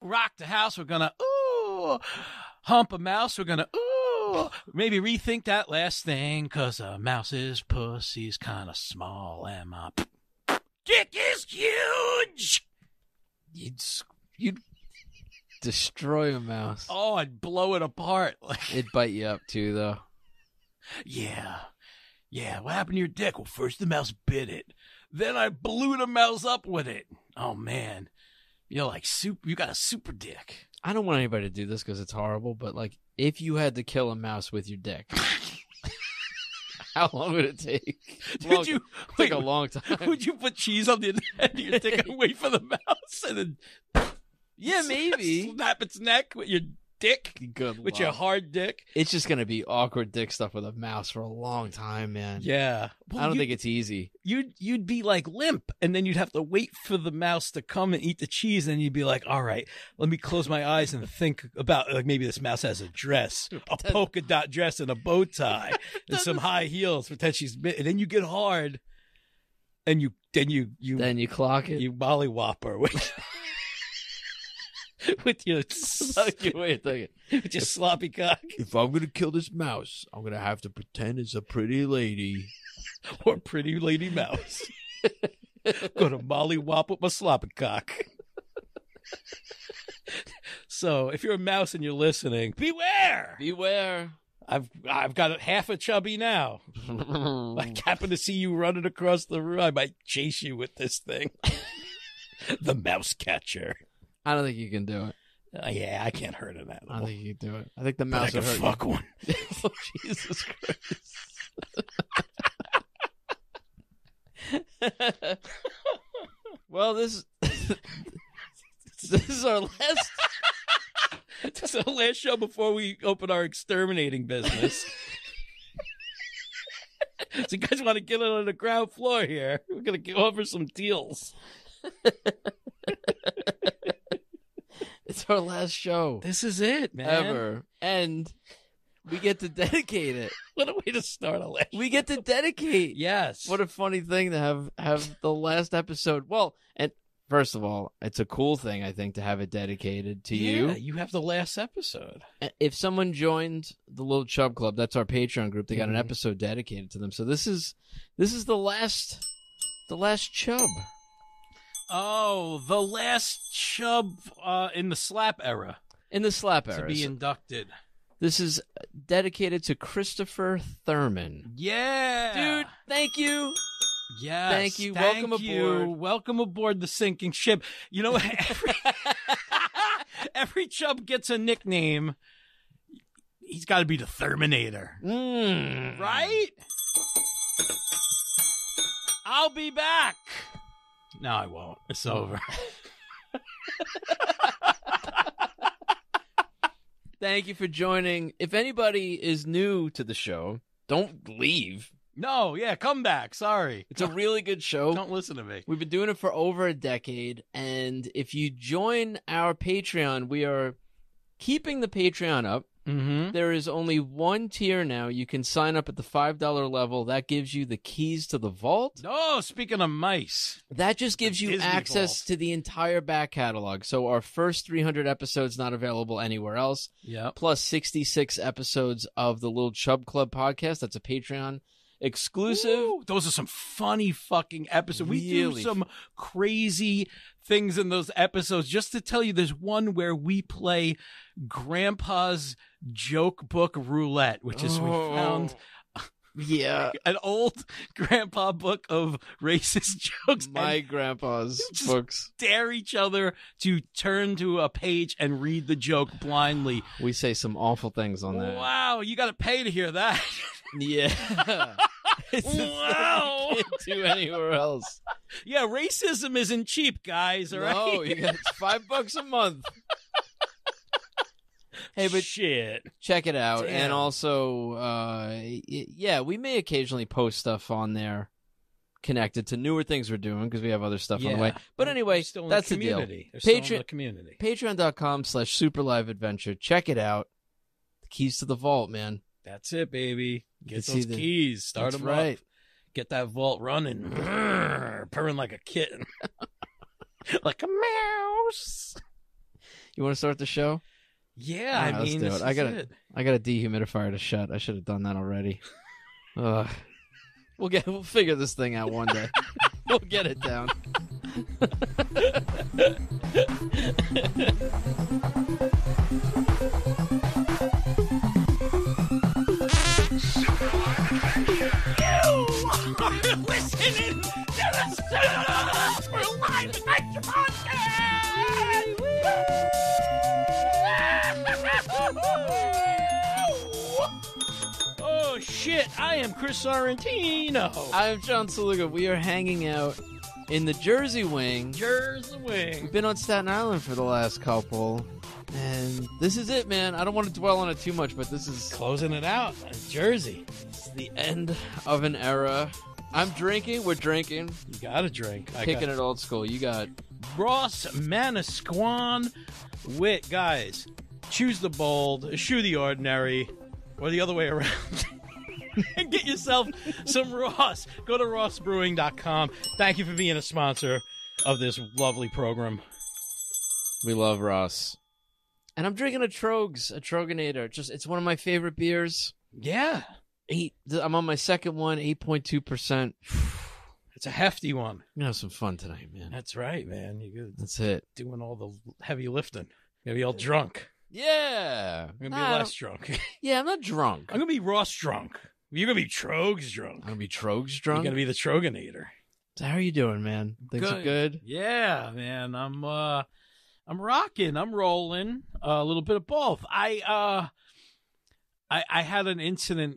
rock the house. We're gonna hump a mouse. We're gonna maybe rethink that last thing, 'cause a mouse's pussy's kind of small and my dick is huge. You'd destroy a mouse. Oh, I'd blow it apart. It'd bite you up too, though. Yeah. What happened to your dick? Well, first the mouse bit it. Then I blew the mouse up with it. Oh, man. You're like, you got a super dick. I don't want anybody to do this because it's horrible, but like, if you had to kill a mouse with your dick, how long would it take? Take a long time. Would you put cheese on the end of your dick and wait for the mouse and then yeah, maybe snap its neck with your dick? Good with your hard dick? It's just going to be awkward dick stuff with a mouse for a long time, man. Yeah. Well, I don't think it's easy. You'd be like limp, and then you'd have to wait for the mouse to come and eat the cheese, and you'd be like, all right, let me close my eyes and think about, like, maybe this mouse has a dress, a polka dot dress and a bow tie and some high heels. Pretend she's, and then you get hard, and then you clock it. You mollywop her with your with your sloppy cock. If I'm gonna kill this mouse, I'm gonna have to pretend it's a pretty lady or pretty lady mouse. Gonna mollywop with my sloppy cock. So if you're a mouse and you're listening, beware! I've got half a chubby now. I happen to see you running across the room. I might chase you with this thing. The mouse catcher. I don't think you can do it. Yeah, I can't hurt an animal. I don't think you can do it. I think the mouse would hurt fuck you. One. Oh, Jesus Christ. Well, this is our last. This is our last show before we open our exterminating business. So you guys want to get on the ground floor here? We're gonna go over some deals. It's our last show. This is it, man. Ever. And we get to dedicate it. What a way to start a last We get to dedicate. Yes. What a funny thing to have the last episode. Well, and first of all, it's a cool thing, I think, to have it dedicated to you. Yeah, you have the last episode. If someone joined the Little Chub Club, that's our Patreon group, they got an episode dedicated to them. So this is the last chub. Oh, the last chub in the slap era. In the slap era. To be inducted. This is dedicated to Christopher Thurman. Yeah. Dude, thank you. Yes. Thank you. Welcome aboard. Welcome aboard the sinking ship. You know, every chub gets a nickname. He's got to be the Thurminator. Right? I'll be back. No, I won't. It's over. Thank you for joining. If anybody is new to the show, don't leave. No, yeah, come back. Sorry. It's a really good show. Don't listen to me. We've been doing it for over a decade, and if you join our Patreon, we are keeping the Patreon up. Mm-hmm. There is only one tier now. You can sign up at the $5 level. That gives you the keys to the vault. Oh, speaking of mice. That just gives you Disney access vault. to the entire back catalog. So our first 300 episodes not available anywhere else. Yep. Plus 66 episodes of the Little Chub Club podcast. That's a Patreon exclusive. Ooh, those are some funny fucking episodes. We Really do some crazy things in those episodes. Just to tell you, there's one where we play Grandpa's joke book roulette, which is we found an old grandpa book of racist jokes. My grandpa's just books. Dare each other to turn to a page and read the joke blindly. We say some awful things on that. Wow, you got to pay to hear that. Yeah. Wow. You can't do anywhere else. Yeah, racism isn't cheap, guys, all right? No, you got $5 a month. Hey, but shit, check it out. Damn. And also, yeah, we may occasionally post stuff on there connected to newer things we're doing because we have other stuff on the way. But anyway, that's the deal. Community. Patreon.com/superliveadventure. Check it out. The keys to the vault, man. That's it, baby. Get see those keys. Start That's them right. up. Get that vault running. Purring like a kitten. Like a mouse. You want to start the show? Yeah, All right, I mean, let's do it. it. I got a dehumidifier to shut. I should have done that already. We'll figure this thing out one day. We'll get it down. Listening to the Sceluga for Live Adventure Podcast! Oh shit, I am Chris Sorrentino. I'm John Szeluga. We are hanging out in the Jersey Wing. We've been on Staten Island for the last couple. And this is it, man. I don't want to dwell on it too much, but this is Closing it out in Jersey. It's the end of an era. I'm drinking. We're drinking. You gotta drink. Kicking it old school. You got Ross Manasquan Wit. Guys, choose the bold, eschew the ordinary, or the other way around. And get yourself some Ross. Go to rossbrewing.com. Thank you for being a sponsor of this lovely program. We love Ross. And I'm drinking a Troganator. It's one of my favorite beers. Yeah. I'm on my second one, 8.2%. It's a hefty one. We're gonna have some fun tonight, man. That's right, man. You're That's it. doing all the heavy lifting. Gonna be all drunk. Yeah. I'm gonna be less drunk. Yeah, I'm not drunk. I'm gonna be Ross drunk. You're gonna be Trogs drunk. I'm gonna be Trogs drunk. You're gonna be the Troganator. So how are you doing, man? Things are good? Yeah, man. I'm rocking. I'm rolling. A little bit of both. I had an incident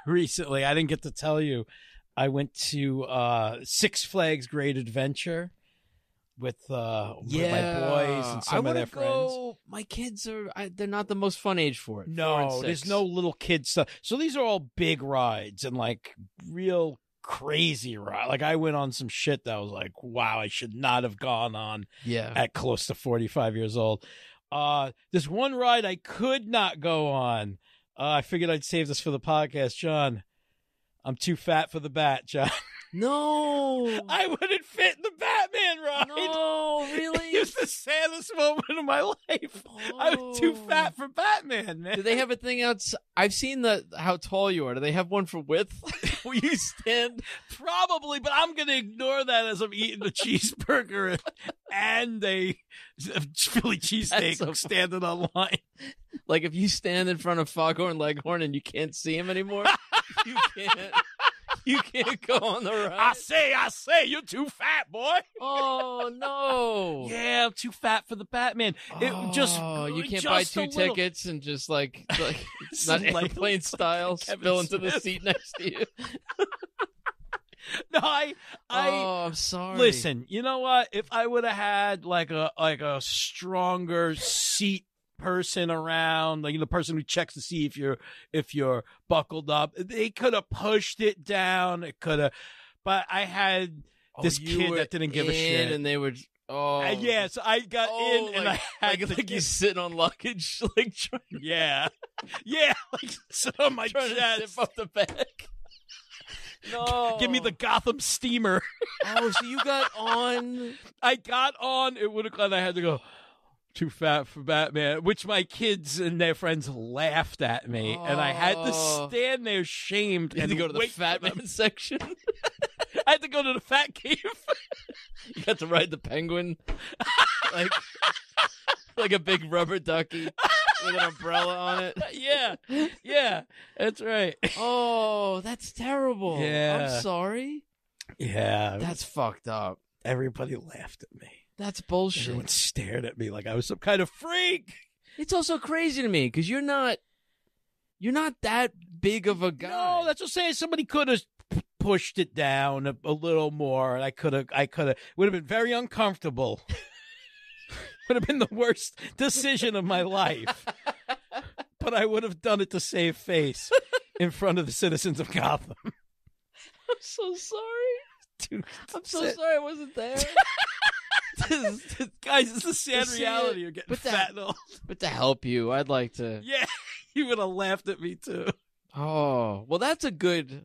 recently. I didn't get to tell you. I went to Six Flags Great Adventure with my boys and some of their friends. My kids they're not the most fun age for it. No, there's no little kid stuff. So these are all big rides and like real crazy ride. Like I went on some shit that was like, wow, I should not have gone on at close to 45 years old. This one ride I could not go on. I figured I'd save this for the podcast, John. I'm too fat for the bat, John. No. I wouldn't fit in the Batman ride. No, really? It was the saddest moment of my life. Oh. I was too fat for Batman, man. Do they have a thing outside? I've seen how tall you are. Do they have one for width? Where you stand? Probably, but I'm going to ignore that as I'm eating a cheeseburger and a Philly cheesesteak standing on line. Like if you stand in front of Foghorn Leghorn and you can't see him anymore, you can't go on the ride. I say, you're too fat, boy. Oh, no. Yeah, I'm too fat for the Batman. You can't buy two tickets and just like it's not airplane style, spill into the seat next to you. No, I'm sorry. Listen, you know what? If I would have had like a stronger seat person around, like the person who checks to see if you're buckled up, they could have pushed it down. It could have, but I had this kid that didn't give a shit, and they were. Yeah, so I got in and I had like you sitting on luggage, like yeah, like sit on my trying chest, to zip up the back. No, give me the Gotham steamer. Oh, so you got on? I got on. It would have gone. I had to go. Too fat for Batman, which my kids and their friends laughed at me, and I had to stand there shamed and to go to the fat man section. I had to go to the fat cave. You got to ride the penguin, like a big rubber ducky with an umbrella on it. Yeah, that's right. Oh, that's terrible. Yeah, I'm sorry. Yeah, that's fucked up. Everybody laughed at me. That's bullshit. Everyone stared at me like I was some kind of freak. It's also crazy to me because you're not that big of a guy. No, that's what I'm saying. Somebody could have pushed it down a little more, and I could have. Would have been very uncomfortable. Would have been the worst decision of my life. But I would have done it to save face in front of the citizens of Gotham. I'm so sorry. Dude, I'm so sorry I wasn't there. Guys, it's a sad reality. You're getting fat and old. But to help you, I'd like to. Yeah, you would have laughed at me too. Oh, well, that's a good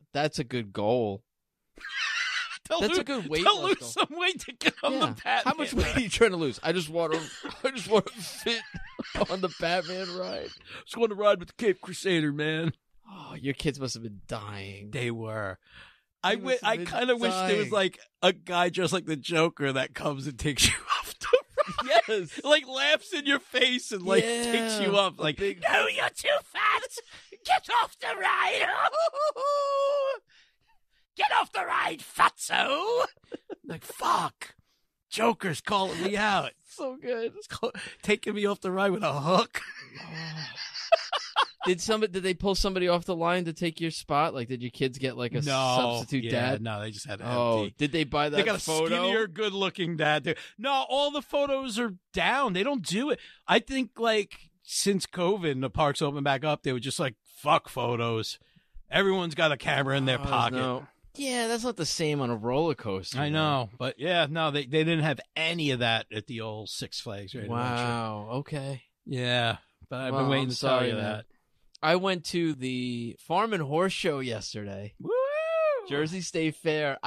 goal. That's a good weight They'll loss lose some weight to get on the Batman. How much weight are you trying to lose? I just want to fit on the Batman ride. Just want to ride with the Cape Crusader, man. Oh, your kids must have been dying. They were. I kind of wish dying. there was like a guy just like the Joker that comes and takes you off the ride. Yes. Like laughs in your face and like takes you up. Like, no, you're too fat. Get off the ride. Get off the ride, fatso. Like, fuck. Joker's calling me out. So good. Taking me off the ride with a hook. Did they pull somebody off the line to take your spot? Like, did your kids get like a substitute dad? No, they just had empty. Did they buy that They got a photo? skinnier, good-looking dad. There. No, all the photos are down. They don't do it. I think, like, since COVID and the parks open back up, they were just like, fuck photos. Everyone's got a camera in their pocket. No. Yeah, that's not the same on a roller coaster. I know, but yeah, no, they didn't have any of that at the old Six Flags. Right? Wow. Okay. Yeah, but I've been waiting to tell you that. I went to the Farm and Horse Show yesterday. Woo! Jersey State Fair.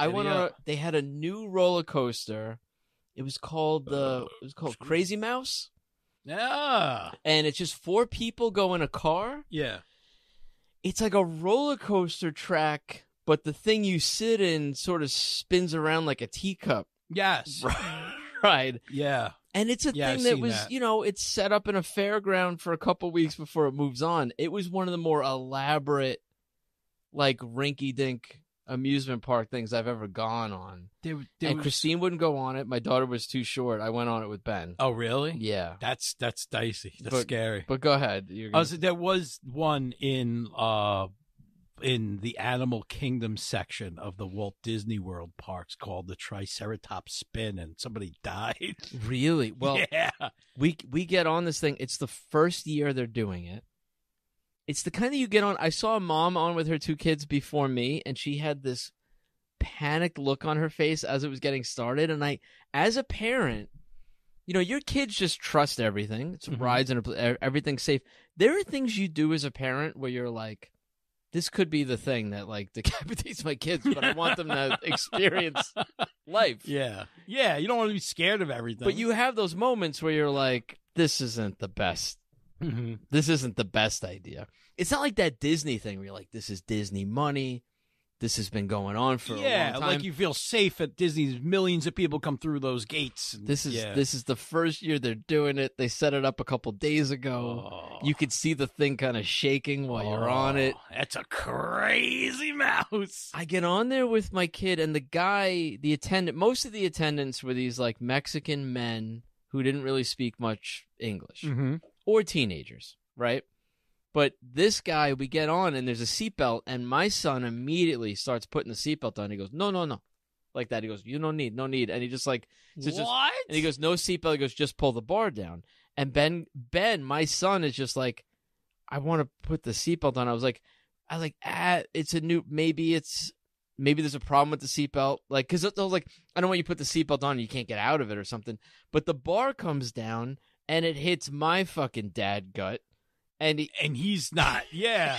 They had a new roller coaster. It was called Crazy Mouse. Yeah. And it's just 4 people go in a car. Yeah. It's like a roller coaster track, but the thing you sit in sort of spins around like a teacup. Yes. Right. Yeah. And it's a thing that was, it's set up in a fairground for a couple weeks before it moves on. It was one of the more elaborate, like, rinky-dink amusement park things I've ever gone on. Christine wouldn't go on it. My daughter was too short. I went on it with Ben. Oh, really? Yeah. That's dicey. That's scary. But go ahead. There was one in the Animal Kingdom section of the Walt Disney World parks called the Triceratops Spin, and somebody died. Really? Well, yeah. We get on this thing. It's the first year they're doing it. It's the kind that you get on. I saw a mom on with her 2 kids before me, and she had this panicked look on her face as it was getting started. And as a parent, your kids just trust everything. It's rides and everything's safe. There are things you do as a parent where you're like, this could be the thing that, like, decapitates my kids, but I want them to experience life. Yeah. Yeah, you don't want to be scared of everything. But you have those moments where you're like, this isn't the best. Mm-hmm. This isn't the best idea. It's not like that Disney thing where you're like, this is Disney money. This has been going on for a long time. Yeah, like you feel safe at Disney's. Millions of people come through those gates. This is the first year they're doing it. They set it up a couple days ago. Oh. You could see the thing kind of shaking while you're on it. That's a crazy mouse. I get on there with my kid, and most of the attendants were these like Mexican men who didn't really speak much English or teenagers, right? But this guy, we get on, and there's a seatbelt, and my son immediately starts putting the seatbelt on. He goes, no. Like that. He goes, you don't need, no need. And he just like... What? And he goes, no seatbelt. He goes, just pull the bar down. And Ben, my son, is just like, I want to put the seatbelt on. I was like, it's a new... Maybe there's a problem with the seatbelt. Like, because I was like, I don't want you to put the seatbelt on and you can't get out of it or something. But the bar comes down, and it hits my fucking dad gut. And he's not, yeah.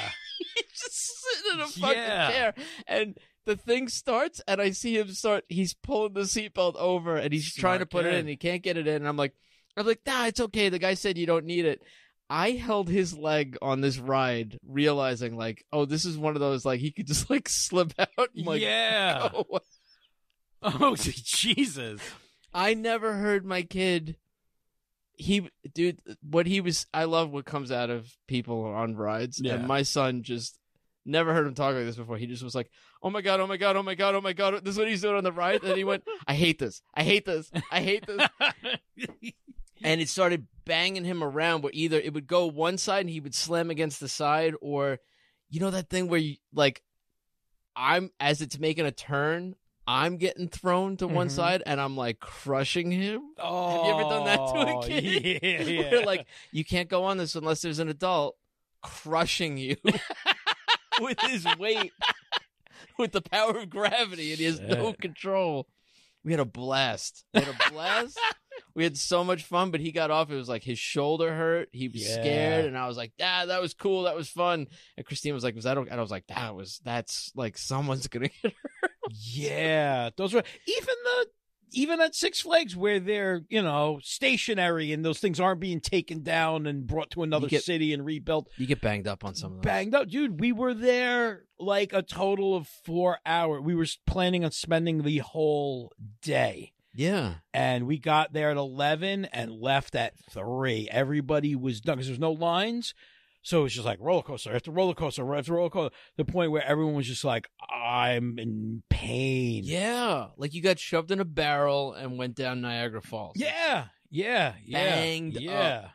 He's just sitting in a fucking chair. And the thing starts, and I see him start. He's pulling the seatbelt over, and he's trying to put it in, and he can't get it in. And I'm like, nah, it's okay. The guy said you don't need it. I held his leg on this ride, realizing, like, oh, this is one of those, like, he could just, like, slip out. And, like, yeah. Go. Oh, Jesus. I never heard my kid... I love what comes out of people on rides. Yeah. And my son just never heard him talk like this before. He just was like, oh my God, oh my God, oh my God, oh my God. This is what he's doing on the ride. And he went, I hate this. I hate this. I hate this. And it started banging him around where either it would go one side and he would slam against the side, or that thing where you like, as it's making a turn, I'm getting thrown to one side, and I'm, like, crushing him. Oh, have you ever done that to a kid? Yeah. Where, like, you can't go on this unless there's an adult crushing you with his weight, with the power of gravity, and he has no control. We had a blast. We had so much fun, but he got off. It was like his shoulder hurt. He was scared, and I was like, that was cool. That was fun. And Christine was like, was that okay? And I was like, that's like someone's going to get hurt. Yeah, those were even at Six Flags where they're, stationary and those things aren't being taken down and brought to another city and rebuilt. You get banged up on some of those. Banged up. Dude, we were there like a total of 4 hours. We were planning on spending the whole day. Yeah. And we got there at 11 and left at 3. Everybody was done because there's no lines. So it was just like roller coaster after roller coaster after roller coaster. The point where everyone was just like, I'm in pain. Yeah. Like you got shoved in a barrel and went down Niagara Falls. Yeah. Banged up.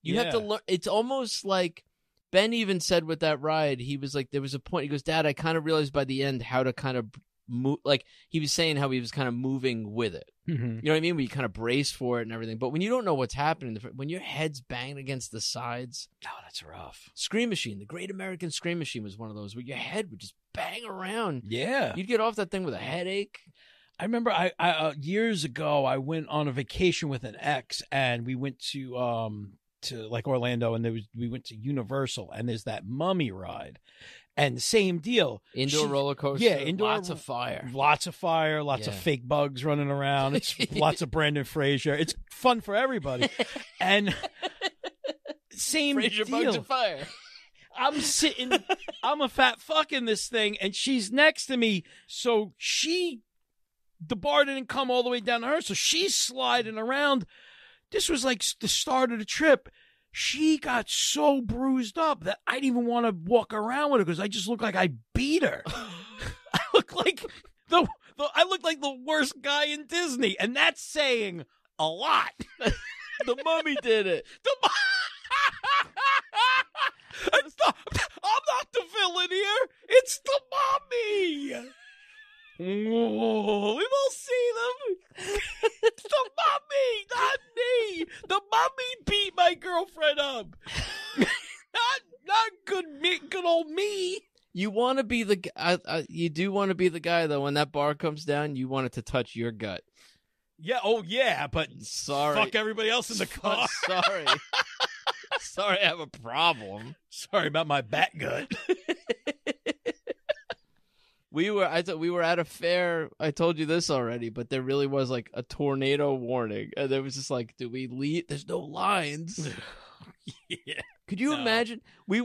You have to learn. It's almost like Ben even said with that ride, he was like, there was a point. He goes, Dad, I kind of realized by the end how to kind of move. Like he was saying how he was kind of moving with it. Mm-hmm. You know what I mean? Where you kind of brace for it and everything. But when you don't know what's happening, when your head's banged against the sides. Oh, that's rough. Scream Machine, the Great American Scream Machine was one of those where your head would just bang around. Yeah. You'd get off that thing with a headache. I remember I years ago, I went on a vacation with an ex and we went to like Orlando and we went to Universal and there's that mummy ride. And same deal. Indoor roller coaster. Yeah, indoor. Lots of fire. Lots of fake bugs running around. It's lots of Brendan Fraser. It's fun for everybody. And same Fraser deal. Bugs of fire. I'm a fat fuck in this thing, and she's next to me. So the bar didn't come all the way down to her, so she's sliding around. This was like the start of the trip. She got so bruised up that I didn't even want to walk around with her because I just looked like I beat her. I look like the worst guy in Disney, and that's saying a lot. The mummy did it. I'm not the villain here. It's the mummy. Oh, we've all seen them. It's the mummy, not me. The mummy beat my girlfriend up. not good old me. You want to be you do want to be the guy though. When that bar comes down, you want it to touch your gut. Yeah. Oh yeah. But sorry, fuck everybody else in the car. Sorry. Sorry, I have a problem. Sorry about my bat gut. We were at a fair. I told you this already, but there really was like a tornado warning, and there was just like, do we leave? There's no lines. Yeah. Could you imagine? We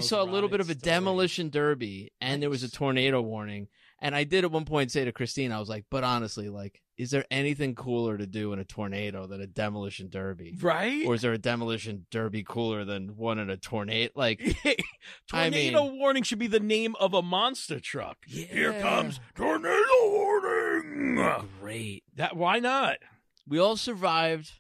saw a little bit of a demolition derby, and there was a tornado warning. And I did at one point say to Christine, I was like, but honestly, like, is there anything cooler to do in a tornado than a demolition derby? Right? Or is there a demolition derby cooler than one in a tornado? Like, tornado warning should be the name of a monster truck. Yeah. Here comes tornado warning. Great. Why not? We all survived.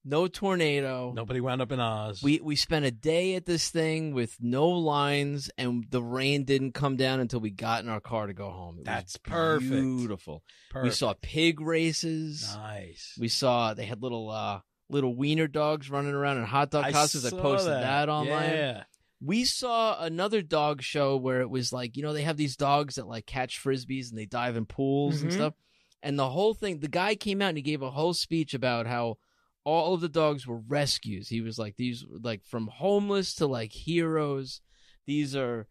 No tornado. Nobody wound up in Oz. We spent a day at this thing with no lines, and the rain didn't come down until we got in our car to go home. That's perfect. Beautiful. Perfect. We saw pig races. Nice. We saw they had little wiener dogs running around in hot dog costumes. I posted that online. Yeah. We saw another dog show where it was like, they have these dogs that like catch frisbees and they dive in pools and stuff. And the whole thing, the guy came out and he gave a whole speech about how all of the dogs were rescues. He was like, these like from homeless to like heroes. These were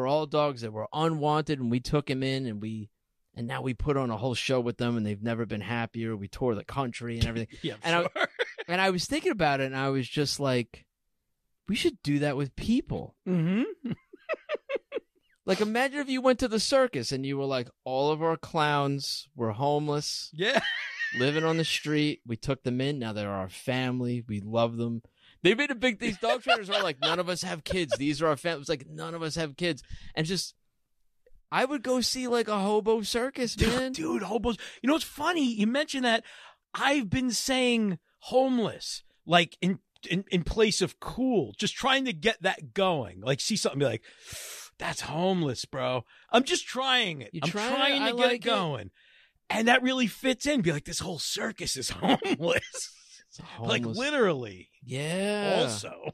all dogs that were unwanted, and we took him in, and now we put on a whole show with them, and they've never been happier. We toured the country and everything. Yeah, and sure. And I was thinking about it, and I was just like, we should do that with people. Mm-hmm. Like, imagine if you went to the circus and you were like, all of our clowns were homeless. Yeah. Living on the street. We took them in. Now they're our family. We love them. They made a big, these dog trainers are like, none of us have kids. These are our families. Like, none of us have kids. And just, I would go see like a hobo circus, man. Dude, hobos. You know what's funny? You mentioned that. I've been saying homeless, like in place of cool, just trying to get that going. Like, see something, be like, that's homeless, bro. I'm just trying it. I'm trying to get it going. And that really fits in. Be like, this whole circus is homeless. Like, literally. Yeah. Also.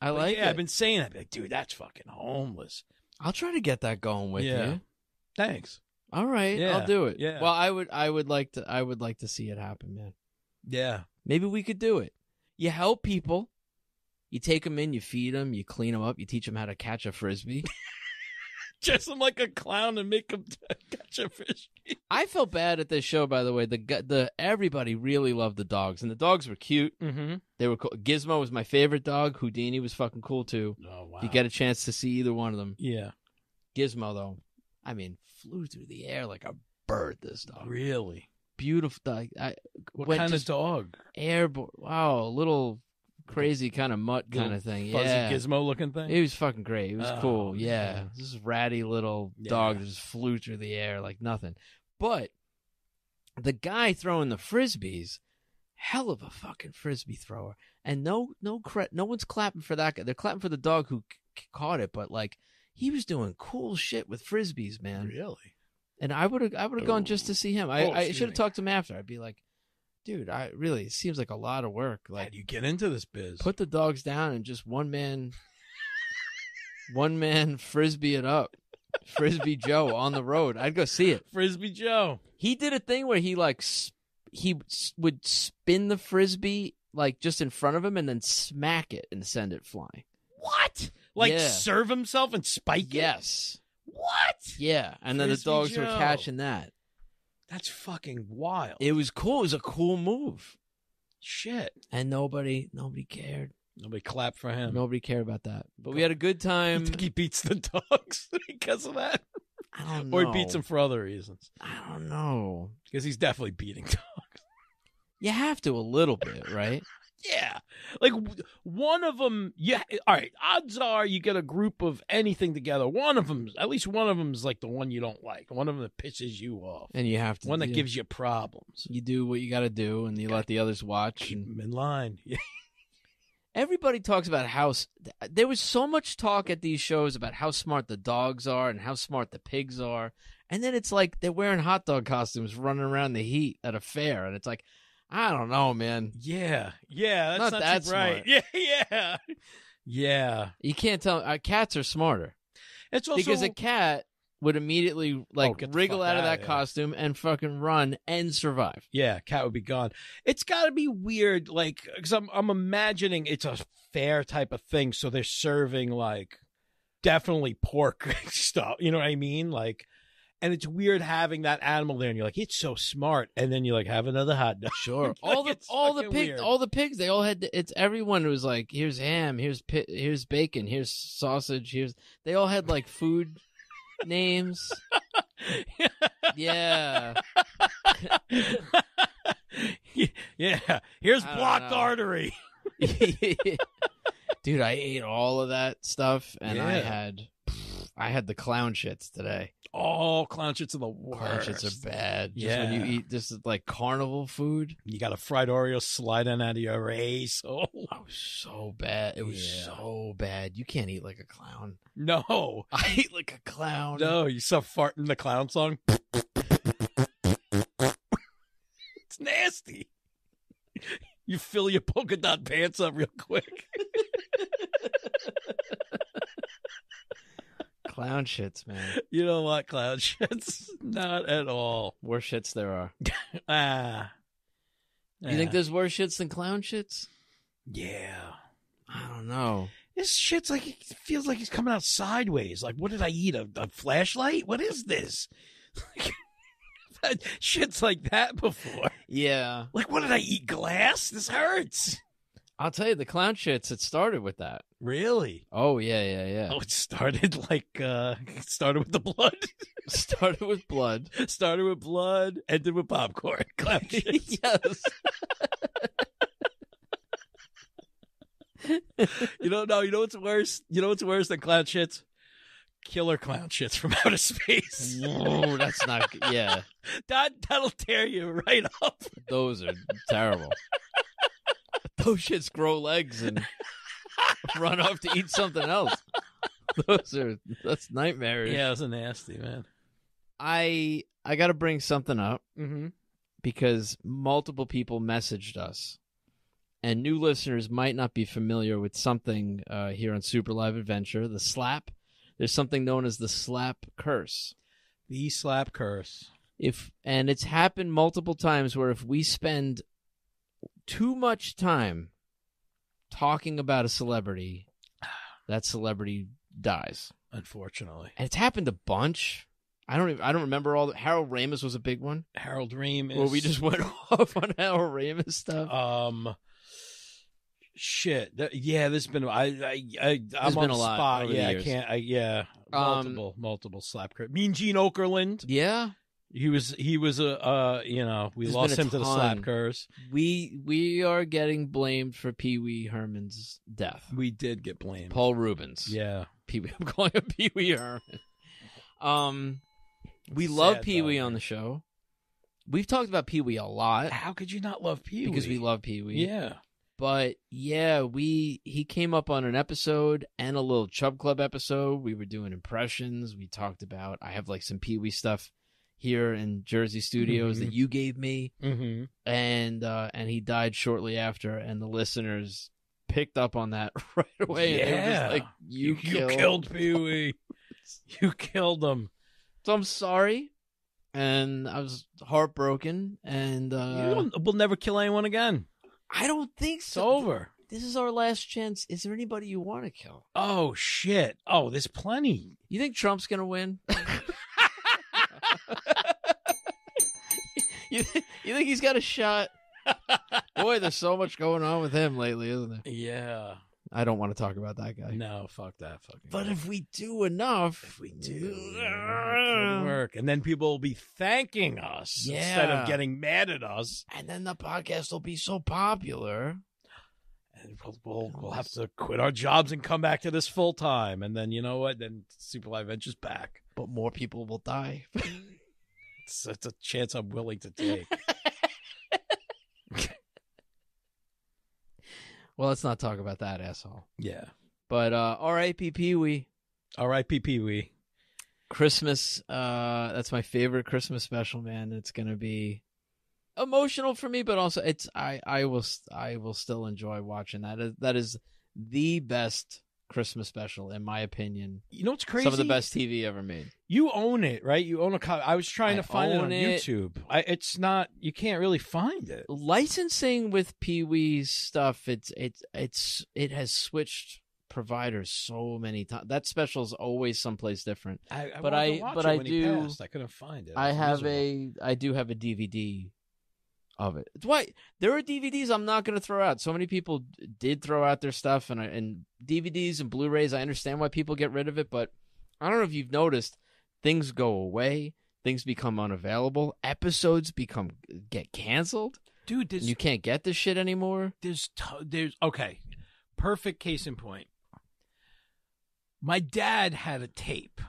I like it. I've been saying that. Be like, dude, that's fucking homeless. I'll try to get that going with you. Thanks. All right. Yeah. I'll do it. Yeah. Well, I would like to see it happen, man. Yeah. Maybe we could do it. You help people. You take them in, you feed them, you clean them up, you teach them how to catch a frisbee. Dress him like a clown and make him catch a fish. I felt bad at this show, by the way. Everybody really loved the dogs, and the dogs were cute. Mm-hmm. They were cool. Gizmo was my favorite dog. Houdini was fucking cool too. Oh wow! You get a chance to see either one of them. Yeah. Gizmo though, I mean, flew through the air like a bird. This dog, Really beautiful dog. what kind of dog? Airborne. Wow, a little crazy kind of mutt kind of thing. Fuzzy Yeah, Gizmo looking thing. He was fucking great. He was cool. Yeah. Man. This ratty little dog that just flew through the air like nothing. But the guy throwing the frisbees, hell of a fucking frisbee thrower. And no one's clapping for that guy. They're clapping for the dog who caught it, but like he was doing cool shit with frisbees, man. Really? And I would have gone just to see him. I should have talked to him after. I'd be like, dude, it seems like a lot of work. Like, how do you get into this biz? Put the dogs down and just one man frisbee it up. Frisbee Joe on the road. I'd go see it. Frisbee Joe. He did a thing where he would spin the frisbee like just in front of him and then smack it and send it flying. What? Like serve himself and spike it? Yes. What? Yeah, and then the dogs were catching that. That's fucking wild. It was cool. It was a cool move. Shit. And nobody cared. Nobody clapped for him. Nobody cared about that. But we had a good time. You think he beats the dogs because of that? I don't know. Or he beats them for other reasons? I don't know. Because he's definitely beating dogs. You have to a little bit, right? Yeah. Like one of them, all right, odds are you get a group of anything together. At least one of them is like the one you don't like. One of them that pisses you off. And you have to. One that gives you problems. You do what you got to do and you let the others watch. Keep them in line. Everybody talks about there was so much talk at these shows about how smart the dogs are and how smart the pigs are. And then it's like they're wearing hot dog costumes running around the heat at a fair. And it's like, I don't know, man. Yeah. That's not that right. Smart. Yeah. You can't tell. Cats are smarter. It's also because a cat would immediately wriggle out of that costume and fucking run and survive. Yeah, cat would be gone. It's got to be weird, like, because I'm imagining it's a fair type of thing, so they're serving like definitely pork stuff. You know what I mean? Like, and it's weird having that animal there, and you're like, it's so smart, and then you like have another hot dog. Sure, all the pigs, they all had. Everyone was like, here's ham, here's bacon, here's sausage, they all had like food names. Yeah. Yeah. Here's blocked artery. Dude, I ate all of that stuff, and I had the clown shits today. Oh, clown shits are the worst. Clown shits are bad. Just when you eat this is like carnival food. You got a fried Oreo sliding out of your asshole. Oh, so bad. It was so bad. You can't eat like a clown. No. I eat like a clown. No, you start farting the clown song. It's nasty. You fill your polka dot pants up real quick. Clown shits, man. You don't want clown shits. Not at all. Worse shits there are. You think there's worse shits than clown shits? Yeah. I don't know. This shit's like, it feels like he's coming out sideways. Like, what did I eat? A flashlight? What is this? I've had shits like that before. Yeah. Like, what did I eat? Glass? This hurts. I'll tell you, the clown shits, it started with that. Really? Oh, yeah. Oh, it started like, started with the blood. Started with blood. Started with blood, ended with popcorn. Clown shits. Yes. You know what's worse? You know what's worse than clown shits? Killer clown shits from outer space. Whoa, that's not good. Yeah. That'll tear you right up. Those are terrible. Those shits grow legs and run off to eat something else. That's nightmarish. Yeah, those are nasty, man. I got to bring something up mm-hmm. because multiple people messaged us, and new listeners might not be familiar with something here on Super Live Adventure, the slap. There's something known as the slap curse. The slap curse. And it's happened multiple times where if we spend too much time talking about a celebrity, that celebrity dies. Unfortunately. And it's happened a bunch. I don't remember all. Harold Ramis was a big one. Harold Ramis. Well, we just went off on Harold Ramis stuff. Shit. There's been I'm There's on been the a lot spot. over the years. I can't. Multiple slap. Mean Gene Okerlund. Yeah. He was we There's lost him to the slap curse. We are getting blamed for Pee Wee Herman's death. We did get blamed. Paul Rubens. Yeah. Pee Wee. I'm calling him Pee Wee Herman. We love Pee Wee on the show. We've talked about Pee Wee a lot. How could you not love Pee Wee? Because we love Pee Wee. Yeah. But yeah, he came up on an episode and a little Chub Club episode. We were doing impressions. We talked about, I have like some Pee Wee stuff here in Jersey studios that you gave me. Mm-hmm. And he died shortly after, and the listeners picked up on that right away. Yeah. And they were just like, you killed Pee Wee. You killed him. So I'm sorry. And I was heartbroken. And we'll never kill anyone again. I don't think so. It's over. This is our last chance. Is there anybody you want to kill? Oh, shit. Oh, there's plenty. You think Trump's going to win? You think he's got a shot? Boy, there's so much going on with him lately, isn't there? Yeah. I don't want to talk about that guy. No, fuck that fucking But guy. if we do enough. If we do, it'll work. And then people will be thanking us instead of getting mad at us. And then the podcast will be so popular. And we'll have to quit our jobs and come back to this full time. And then, you know what? Then Super Live Ventures back. But more people will die. It's a chance I'm willing to take. Well, let's not talk about that, asshole. Yeah. But R.I.P. Pee Wee. R.I.P. Pee Wee. Christmas, that's my favorite Christmas special, man. It's going to be emotional for me, but also I will still enjoy watching that. That is the best Christmas special, in my opinion. You know what's crazy? Some of the best TV ever made. You own it, right? You own a copy. I was trying to find it on it. YouTube. It's not. You can't really find it. Licensing with Pee Wee's stuff, it has switched providers so many times. That special is always someplace different. I couldn't find it. I do have a DVD of it. It's why there are DVDs I'm not going to throw out. So many people did throw out their stuff, and DVDs and Blu-rays. I understand why people get rid of it, but I don't know if you've noticed, things go away, things become unavailable, episodes get canceled. Dude, you can't get this shit anymore. There's okay. Perfect case in point. My dad had a tape,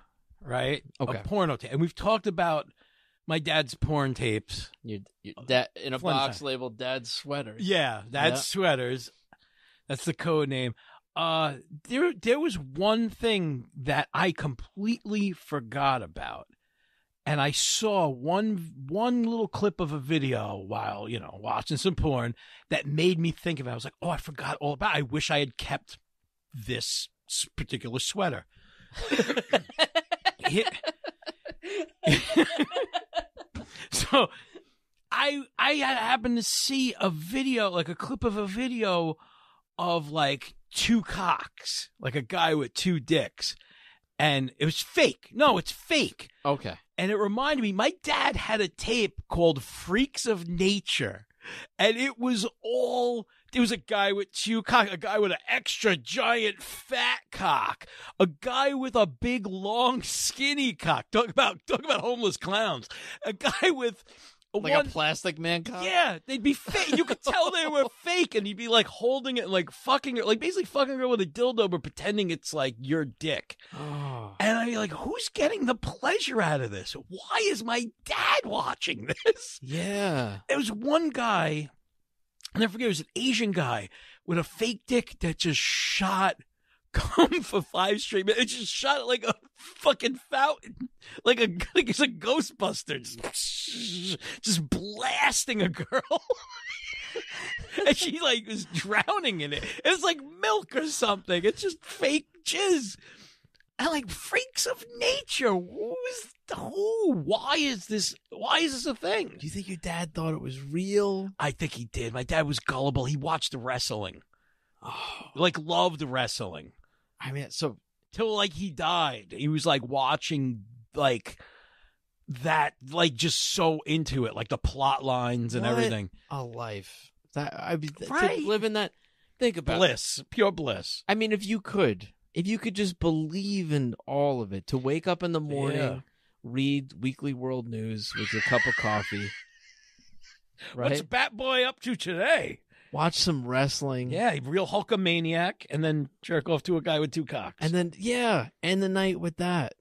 right? Okay. A porno tape, and we've talked about my dad's porn tapes. Your dad in a box labeled Dad's Sweaters. Yeah, Dad's Sweaters. That's the code name. There was one thing that I completely forgot about, and I saw one little clip of a video while watching some porn that made me think of it. I was like, oh, I forgot all about it. I wish I had kept this particular sweater. So I happened to see a video, like a clip of a video of like two cocks, like a guy with two dicks, and it was fake. No, it's fake. Okay. And it reminded me, my dad had a tape called Freaks of Nature, and it was a guy with two cocks, a guy with an extra giant fat cock, a guy with a big long skinny cock. Talk about homeless clowns. A guy with a plastic man cock? Yeah, they'd be fake. You could tell they were fake, and you'd be like holding it and like fucking her, like basically fucking her with a dildo, but pretending it's like your dick. Oh. And I'd be like, who's getting the pleasure out of this? Why is my dad watching this? Yeah. There was one guy, I'll never forget, it was an Asian guy with a fake dick that just shot cum for 5 straight minutes. It just shot it like a fucking fountain, like it's a Ghostbuster, just blasting a girl. And she like was drowning in it. It's like milk or something. It's just fake jizz. And like Freaks of Nature. Who? Why is this a thing? Do you think your dad thought it was real? I think he did. My dad was gullible. He watched the wrestling. Oh. Like loved wrestling. I mean, so till like he died. He was like watching like that, like just so into it, like the plot lines and everything. A life that I mean, right. to live in that. Think about bliss, pure bliss. I mean, if you could just believe in all of it, to wake up in the morning, read Weekly World News with your cup of coffee. Right? What's Bat Boy up to today? Watch some wrestling. Yeah, real Hulkamaniac, and then jerk off to a guy with 2 cocks. And then, end the night with that.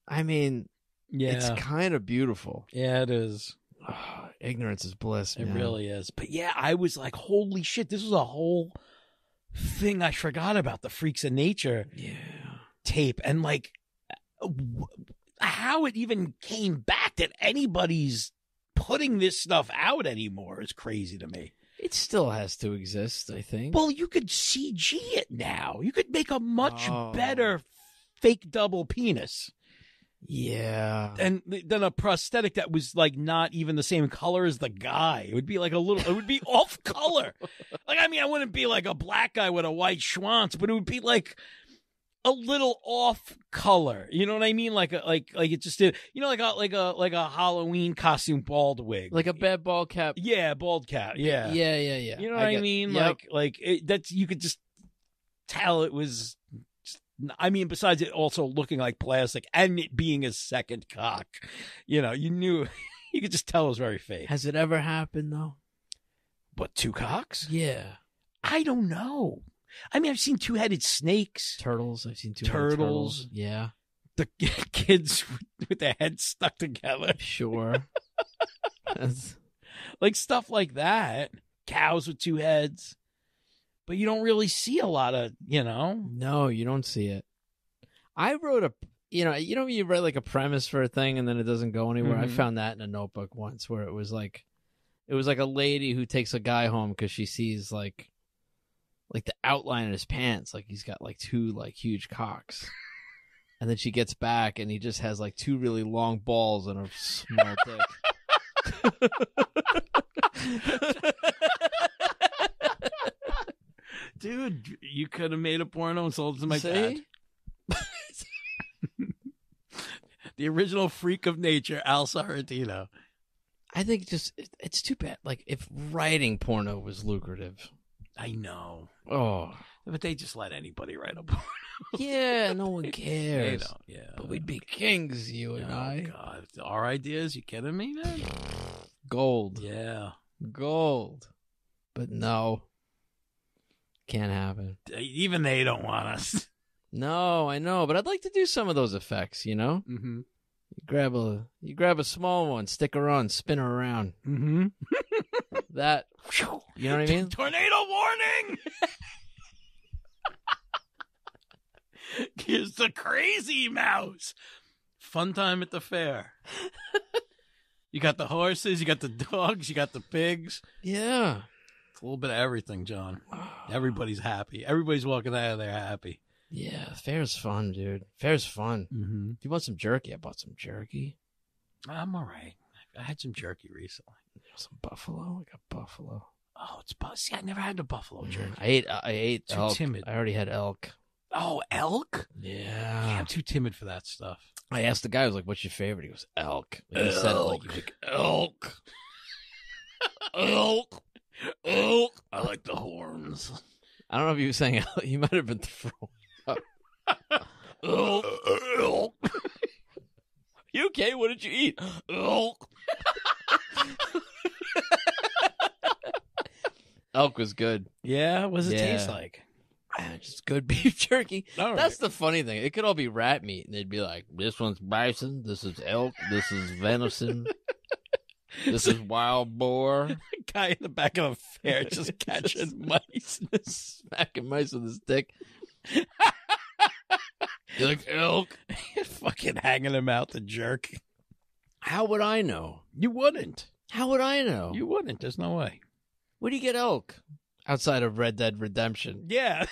I mean, it's kind of beautiful. Yeah, it is. Oh, ignorance is bliss, man. It really is. But yeah, I was like, holy shit, this was a whole thing I forgot about, the Freaks of Nature tape. And like, how it even came back that anybody's putting this stuff out anymore is crazy to me. It still has to exist, I think. Well, you could CG it now. You could make a much better fake double penis. Yeah. And then a prosthetic that was like not even the same color as the guy. It would be like it would be off color. Like, I mean, I wouldn't be like a black guy with a white schwanz, but it would be like a little off color. You know what I mean? Like it just did, you know, like a Halloween costume bald wig. Like a bad bald cap. Yeah, bald cap. Yeah. Yeah. You know what I mean? Yep. That's, you could just tell it was, I mean, besides it also looking like plastic and it being a second cock, you know, you knew, you could just tell it was very fake. Has it ever happened, though? What, 2 cocks? Yeah. I don't know. I mean, I've seen 2-headed snakes. Turtles. I've seen 2-headed turtles. Yeah. The kids with their heads stuck together. Sure. Like stuff like that. Cows with 2 heads. But you don't really see a lot of, you know. No, you don't see it. I wrote you write like a premise for a thing and then it doesn't go anywhere. I found that in a notebook once where it was like a lady who takes a guy home because she sees like the outline of his pants, like he's got like 2 like huge cocks. And then she gets back and he just has like 2 really long balls and a small dick. Dude, you could have made a porno and sold it to my dad. The original freak of nature, Al Sorrentino. I think it's too bad. Like, if writing porno was lucrative. I know. Oh. But they just let anybody write a porno. Yeah, no one cares. They don't, yeah. But we'd be kings, you and I. God. Our ideas, you kidding me, man? Gold. Yeah. Gold. But no. Can't happen. Even they don't want us. No, I know, but I'd like to do some of those effects, you know? Mm-hmm. You grab a small one, stick her on, spin her around. Mm-hmm. That, you know what I mean? Tornado warning! Here's the crazy mouse. Fun time at the fair. You got the horses, you got the dogs, you got the pigs. Yeah. A little bit of everything, John. Everybody's happy. Everybody's walking out of there happy. Yeah, fair's fun, dude. Fair's fun. Mm-hmm. If you want some jerky, I bought some jerky. I'm all right. I had some jerky recently. Some buffalo? I got buffalo. Oh, see, I never had the buffalo jerky. I ate too elk. Timid. I already had elk. Oh, elk? Yeah. I'm too timid for that stuff. I asked the guy, I was like, what's your favorite? He goes, elk. Like, he said it like elk. Elk. Elk. I like the horns. I don't know if he was saying elk. He might have been throwing up. Elk. Elk. You okay? What did you eat? Elk. Elk was good. Yeah? What does it taste like? Just good beef jerky. All That's the funny thing. It could all be rat meat, and they'd be like, this one's bison, this is elk, this is venison, this is wild boar. Guy in the back of a fair just catching mice. Smacking mice with his dick. You're like, elk. Fucking hanging him out the jerk. How would I know? You wouldn't. How would I know? You wouldn't. There's no way. Where do you get elk? Outside of Red Dead Redemption. Yeah.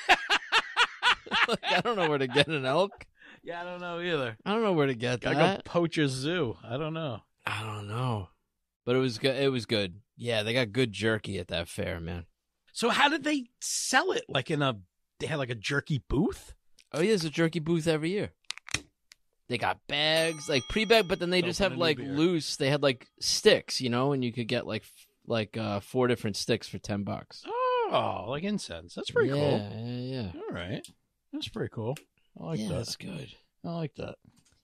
Like, I don't know where to get an elk. Yeah, I don't know either. I don't know where to get that. Gotta go Poacher's Zoo. I don't know. But it was good. It was good. Yeah, they got good jerky at that fair, man. So how did they sell it? Like they had like a jerky booth? Oh, yeah, there's a jerky booth every year. They got bags, like pre-bag, but then they just have like loose. They had like sticks, and you could get like 4 different sticks for $10. Oh, like incense. That's pretty cool. Yeah. All right. That's pretty cool. I like that. That's good. I like that.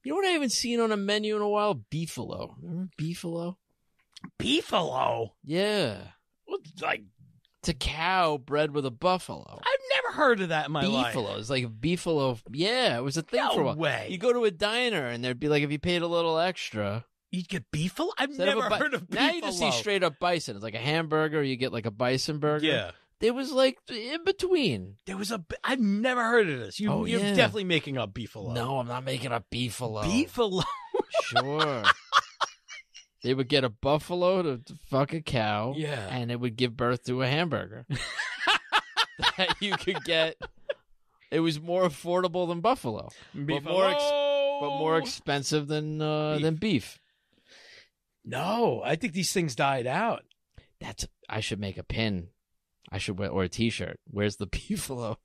You know what I haven't seen on a menu in a while? Beefalo. Remember Beefalo? Beefalo? Yeah. Like, it's a cow bred with a buffalo. I've never heard of that in my life. Beefalo. It's like a beefalo. Yeah, it was a thing for a while. No way. You go to a diner and there'd be like, if you paid a little extra. You'd get beefalo? I've never heard of beefalo. Now you just see straight up bison. It's like a hamburger. You get like a bison burger. Yeah. There was like in between. I've never heard of this. You're definitely making up beefalo. No, I'm not making up beefalo. Beefalo? Sure. They would get a buffalo to fuck a cow. Yeah. And it would give birth to a hamburger. That you could get. It was more affordable than buffalo. But more expensive than beef. No, I think these things died out. I should make a pin. I should wear, or a T-shirt. Where's the beefalo?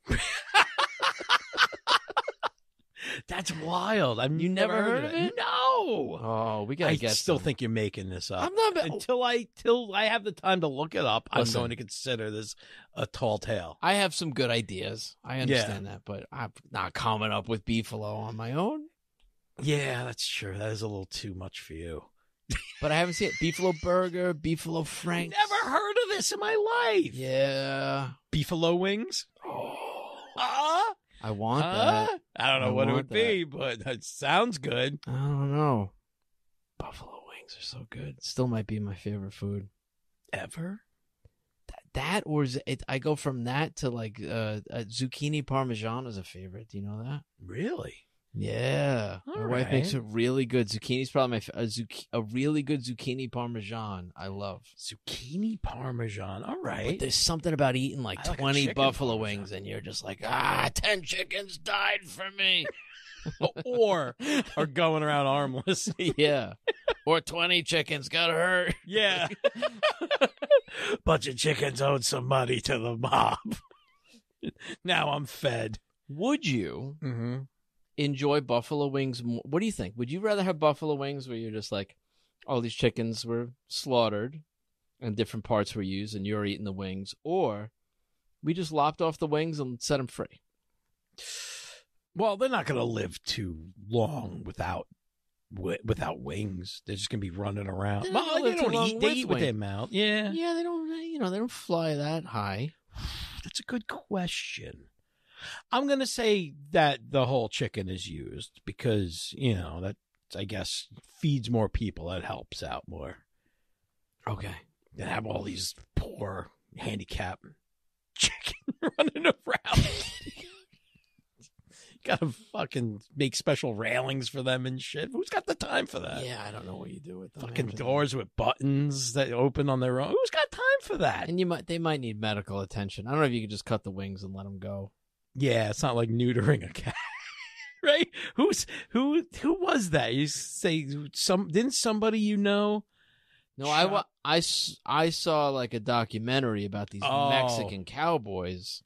That's wild. You never heard of it? No. Oh, we gotta get. I still think you're making this up. I'm not. Until I have the time to look it up. Listen, I'm going to consider this a tall tale. I have some good ideas. I understand that, but I'm not coming up with beefalo on my own. Yeah, that's true. That is a little too much for you. But I haven't seen it. Beefalo burger, beefalo franks. Never heard of this in my life. Yeah. Beefalo wings? Oh. I want that. I don't know what it would be, but it sounds good. I don't know. Buffalo wings are so good. Still might be my favorite food. Ever? That or I go from that to like a zucchini parmesan is a favorite. Do you know that? Really? Yeah. All my wife makes it really good. Zucchini's probably a really good zucchini parmesan. I love. Zucchini parmesan. All right. But there's something about eating like 20 buffalo wings and you're just like, 10 chickens died for me. or going around armless. Yeah. Or 20 chickens got hurt. Yeah. Bunch of chickens owed some money to the mob. Now I'm fed. Would you enjoy buffalo wings more? What do you think? Would you rather have buffalo wings where you're just like, all these chickens were slaughtered and different parts were used and you're eating the wings, or we just lopped off the wings and set them free? Well, they're not going to live too long without wings. They're just going to be running around. They eat with their mouth. Yeah. Yeah, they don't fly that high. That's a good question. I'm going to say that the whole chicken is used because, that, I guess, feeds more people. That helps out more. Okay. They have all these poor handicapped chicken running around. Gotta fucking make special railings for them and shit. Who's got the time for that? Yeah, I don't know what you do with them. Fucking doors with buttons that open on their own. Who's got time for that? And they might need medical attention. I don't know if you could just cut the wings and let them go. Yeah, it's not like neutering a cat, right? Who was that? You say didn't somebody No, I saw like a documentary about these Mexican cowboys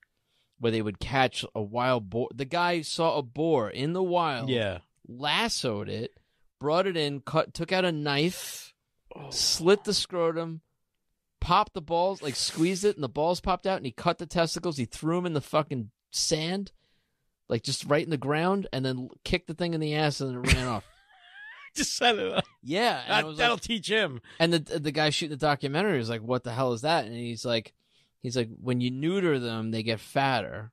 where they would catch a wild boar. The guy saw a boar in the wild, lassoed it, brought it in, took out a knife, slit the scrotum, popped the balls, like squeezed it, and the balls popped out, and he cut the testicles. He threw them in the fucking sand, like just right in the ground, and then kicked the thing in the ass, and then it ran off. Just set it up. Yeah. That'll teach him. And the guy shooting the documentary was like, what the hell is that? And he's like, when you neuter them, they get fatter.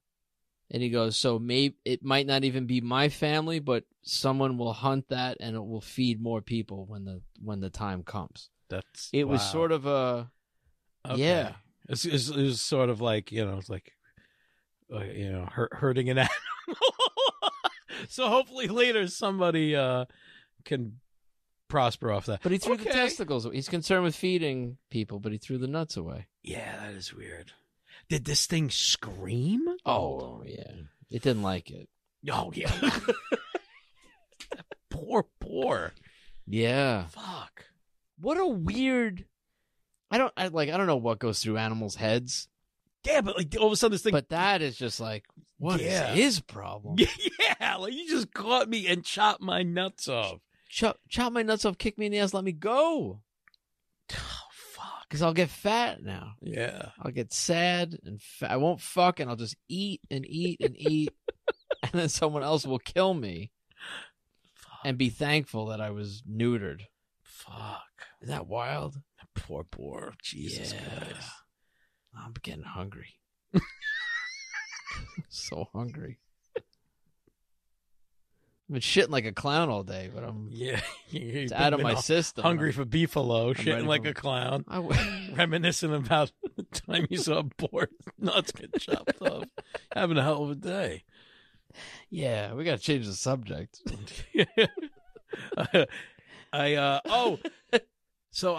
And he goes, so maybe it might not even be my family, but someone will hunt that and it will feed more people when the time comes. It was sort of a, yeah. It was sort of like, it's like, hurting an animal. So hopefully later somebody can prosper off that. But he threw the testicles. He's concerned with feeding people, but he threw the nuts away. Yeah, that is weird. Did this thing scream? Oh, yeah. It didn't like it. Oh, yeah. Poor. Yeah. Fuck. What a weird... I don't know what goes through animals' heads, Yeah, but like all of a sudden this thing. But that is just like, what is his problem? Yeah, like you just caught me and chopped my nuts off. Chop my nuts off, kick me in the ass, let me go. Oh, fuck. Because I'll get fat now. Yeah. I'll get sad and I won't fuck, and I'll just eat and eat and eat. And then someone else will kill me. Fuck. And be thankful that I was neutered. Fuck. Is that wild? Poor. Jesus Christ. I'm getting hungry. So hungry. I've been shitting like a clown all day, but it's out of my system. Hungry for beefalo, shitting like a clown. Reminiscing about the time you saw Bort nuts get chopped off. Having a hell of a day. Yeah, we got to change the subject. So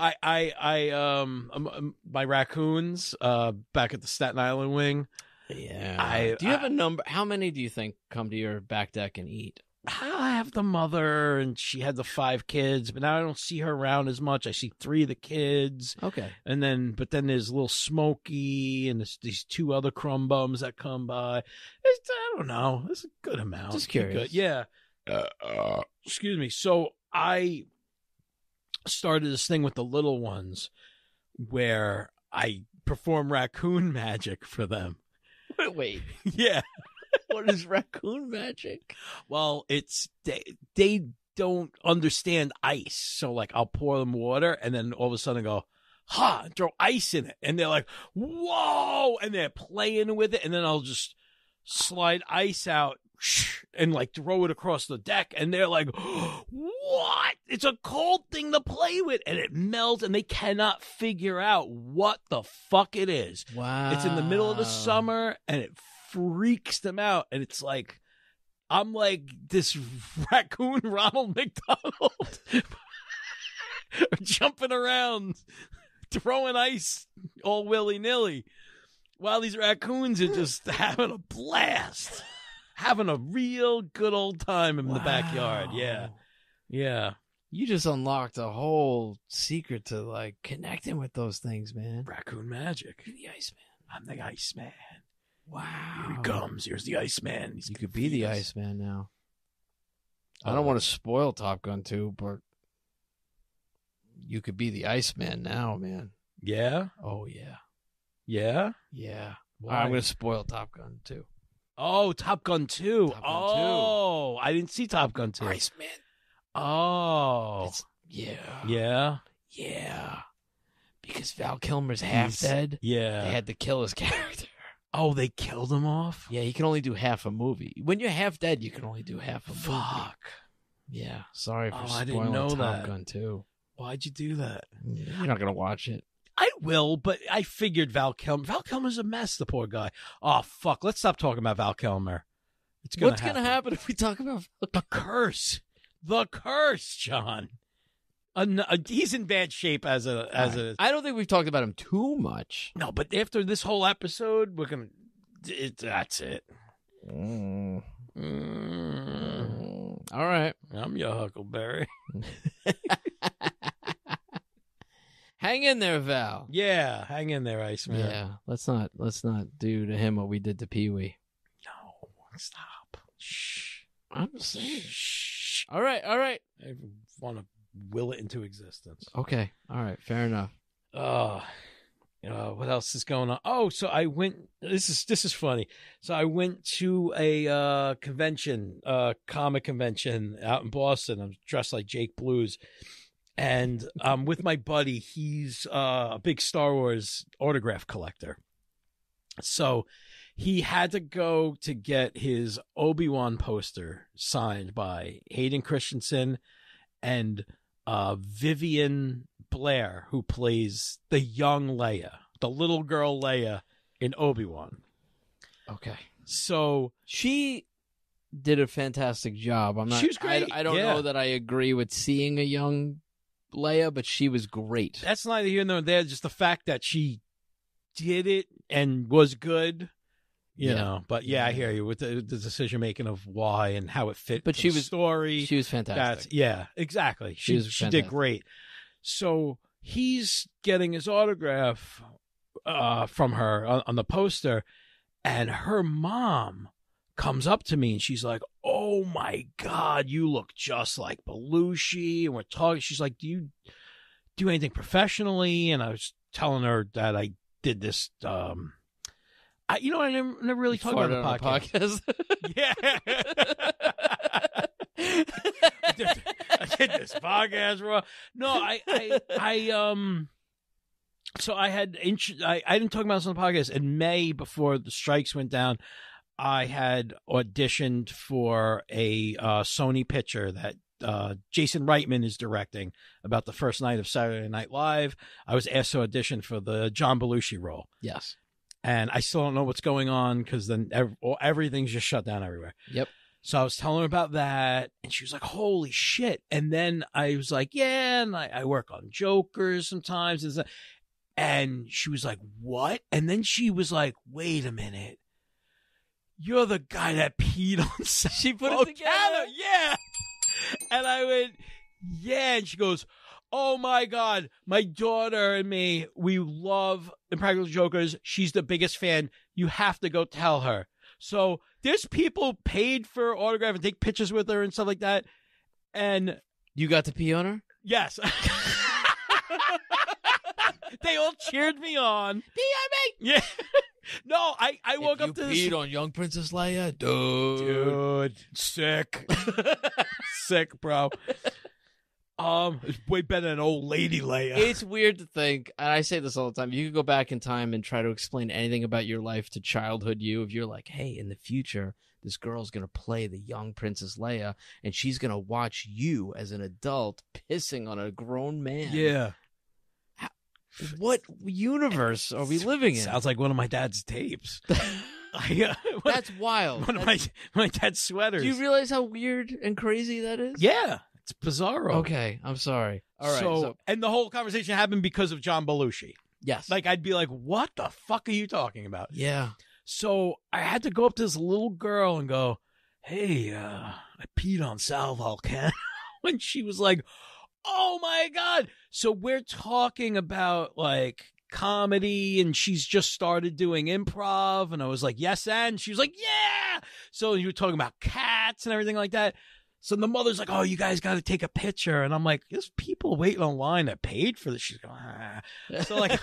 my raccoons back at the Staten Island wing. Yeah. Do you have a number? How many do you think come to your back deck and eat? I have the mother, and she had the 5 kids, but now I don't see her around as much. I see 3 of the kids. Okay. But then there's little Smokey, and there's these 2 other crumb bums that come by. I don't know. It's a good amount. Just curious. Good. Yeah. Excuse me. So I started this thing with the little ones where I perform raccoon magic for them. Wait. Yeah. What is raccoon magic? Well, it's they don't understand ice. So like I'll pour them water and then all of a sudden go, ha, and throw ice in it. And they're like, whoa, and they're playing with it, and then I'll just slide ice out and like throw it across the deck, and they're like, what? It's a cold thing to play with, and it melts, and they cannot figure out what the fuck it is. Wow. It's in the middle of the summer, and it freaks them out, and it's like I'm like this raccoon Ronald McDonald jumping around, throwing ice all willy-nilly, while these raccoons are just having a blast. Having a real good old time in the backyard. Yeah. You just unlocked a whole secret to like connecting with those things, man. Raccoon magic. You're the Iceman. I'm the Iceman. Wow. Here he comes. Here's the Iceman. You could be the Iceman now. I don't want to spoil Top Gun 2, but you could be the Iceman now, man. Yeah? Oh, yeah. Yeah? Yeah. Why? I'm going to spoil Top Gun 2. Oh, Top Gun 2. Top Gun 2. Oh, I didn't see Top Gun 2. Iceman. Oh. Yeah. Because Val Kilmer's half dead. Yeah. They had to kill his character. Oh, they killed him off? Yeah, he can only do half a movie. When you're half dead, you can only do half a movie. Fuck. Yeah. Sorry for spoiling I didn't know Top Gun 2. Why'd you do that? You're not going to watch it. I will, but I figured Val Kilmer. Val Kilmer's a mess, the poor guy. Oh, fuck. Let's stop talking about Val Kilmer. What's going to happen if we talk about the curse? The curse, John. He's in bad shape as a. I don't think we've talked about him too much. No, but after this whole episode, we're going to. That's it. All right. I'm your Huckleberry. Hang in there, Val. Yeah, hang in there, Iceman. Yeah, let's not do to him what we did to Pee-wee. No, stop. Shh. I'm saying. Shh. All right. I want to will it into existence. Okay. All right. Fair enough. What else is going on? Oh, so I went. This is funny. So I went to a convention, comic convention out in Boston. I'm dressed like Jake Blues. And with my buddy, he's a big Star Wars autograph collector. So he had to go to get his Obi-Wan poster signed by Hayden Christensen and Vivian Blair, who plays the young Leia, the little girl Leia in Obi-Wan. Okay. So she did a fantastic job. She was great. I don't know that I agree with seeing a young Leia, but she was great. That's neither here nor there. Just the fact that she did it and was good, you know. But yeah, I hear you with the decision making of why and how it fit. But she was story. She was fantastic. Exactly. She did great. So he's getting his autograph from her on the poster, and her mom comes up to me and she's like, "Oh my God, you look just like Belushi." And we're talking. She's like, "Do you do anything professionally?" And I was telling her that I did this. I never really talked about the podcast. Yeah. I did this podcast, bro. No, so I didn't talk about this on the podcast. In May, before the strikes went down, I had auditioned for a Sony picture that Jason Reitman is directing about the first night of Saturday Night Live. I was asked to audition for the John Belushi role. Yes. And I still don't know what's going on because then everything's just shut down everywhere. Yep. So I was telling her about that, and she was like, "Holy shit." And then I was like, "Yeah, and I work on Jokers sometimes." And she was like, "What?" And then she was like, "Wait a minute. You're the guy that peed on Sal." She put it together. Yeah. And I went, "Yeah." And she goes, "Oh my God, my daughter and me, we love Impractical Jokers. She's the biggest fan. You have to go tell her." So there's people paid for autograph and take pictures with her and stuff like that. And you got to pee on her? Yes. They all cheered me on. Pee on me! Yeah. No, I woke up to this. You peed on young Princess Leia? Dude. Sick. Sick, bro. It's way better than old lady Leia. It's weird to think, and I say this all the time, you could go back in time and try to explain anything about your life to childhood you. If you're like, hey, in the future, this girl's going to play the young Princess Leia, and she's going to watch you as an adult pissing on a grown man. Yeah. What universe are we living in? Sounds like one of my dad's tapes. That's wild. One of my dad's sweaters. Do you realize how weird and crazy that is? Yeah. It's bizarro. Okay, I'm sorry. All right. So, and the whole conversation happened because of John Belushi. Yes. Like, I'd be like, "What the fuck are you talking about?" Yeah. So I had to go up to this little girl and go, "Hey, I peed on Sal Volcano." And she was like, "Oh my God." So we're talking about like comedy, and she's just started doing improv. And I was like, "Yes." And she was like, "Yeah." So you were talking about cats and everything like that. So the mother's like, "Oh, you guys got to take a picture." And I'm like, "There's people waiting online that paid for this." She's going, "Ah." So like,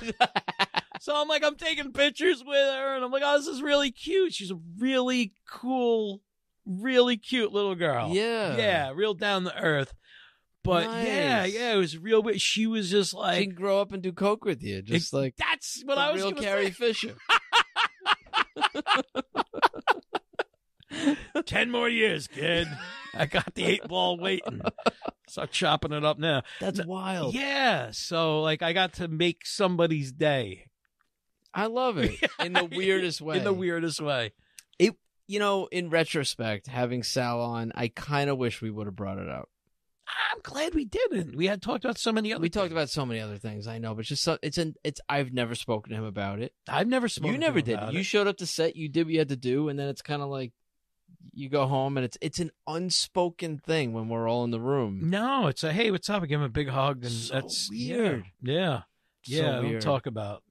so I'm like, I'm taking pictures with her, and I'm like, "Oh, this is really cute." She's a really cool, really cute little girl. Yeah. Yeah. Real down to earth. But nice. yeah, it was real weird. She was just like, she can grow up and do coke with you. Just like, that's what I was real gonna Carrie say. Fisher. 10 more years, kid. I got the 8-ball waiting. Start chopping it up now. That's wild. Yeah. So, like, I got to make somebody's day. I love it. In the weirdest way. In the weirdest way. In retrospect, having Sal on, I kind of wish we would have brought it up. I'm glad we didn't. We had talked about so many other We talked about so many other things, I know, but I've never spoken to him about it. I've never spoken You never to him did. about You it. showed up to set, you did what you had to do, and then it's kind of like you go home and it's an unspoken thing when we're all in the room. No, it's a, "Hey, what's up?" I give him a big hug, and So that's weird. Yeah. So I weird. don't talk about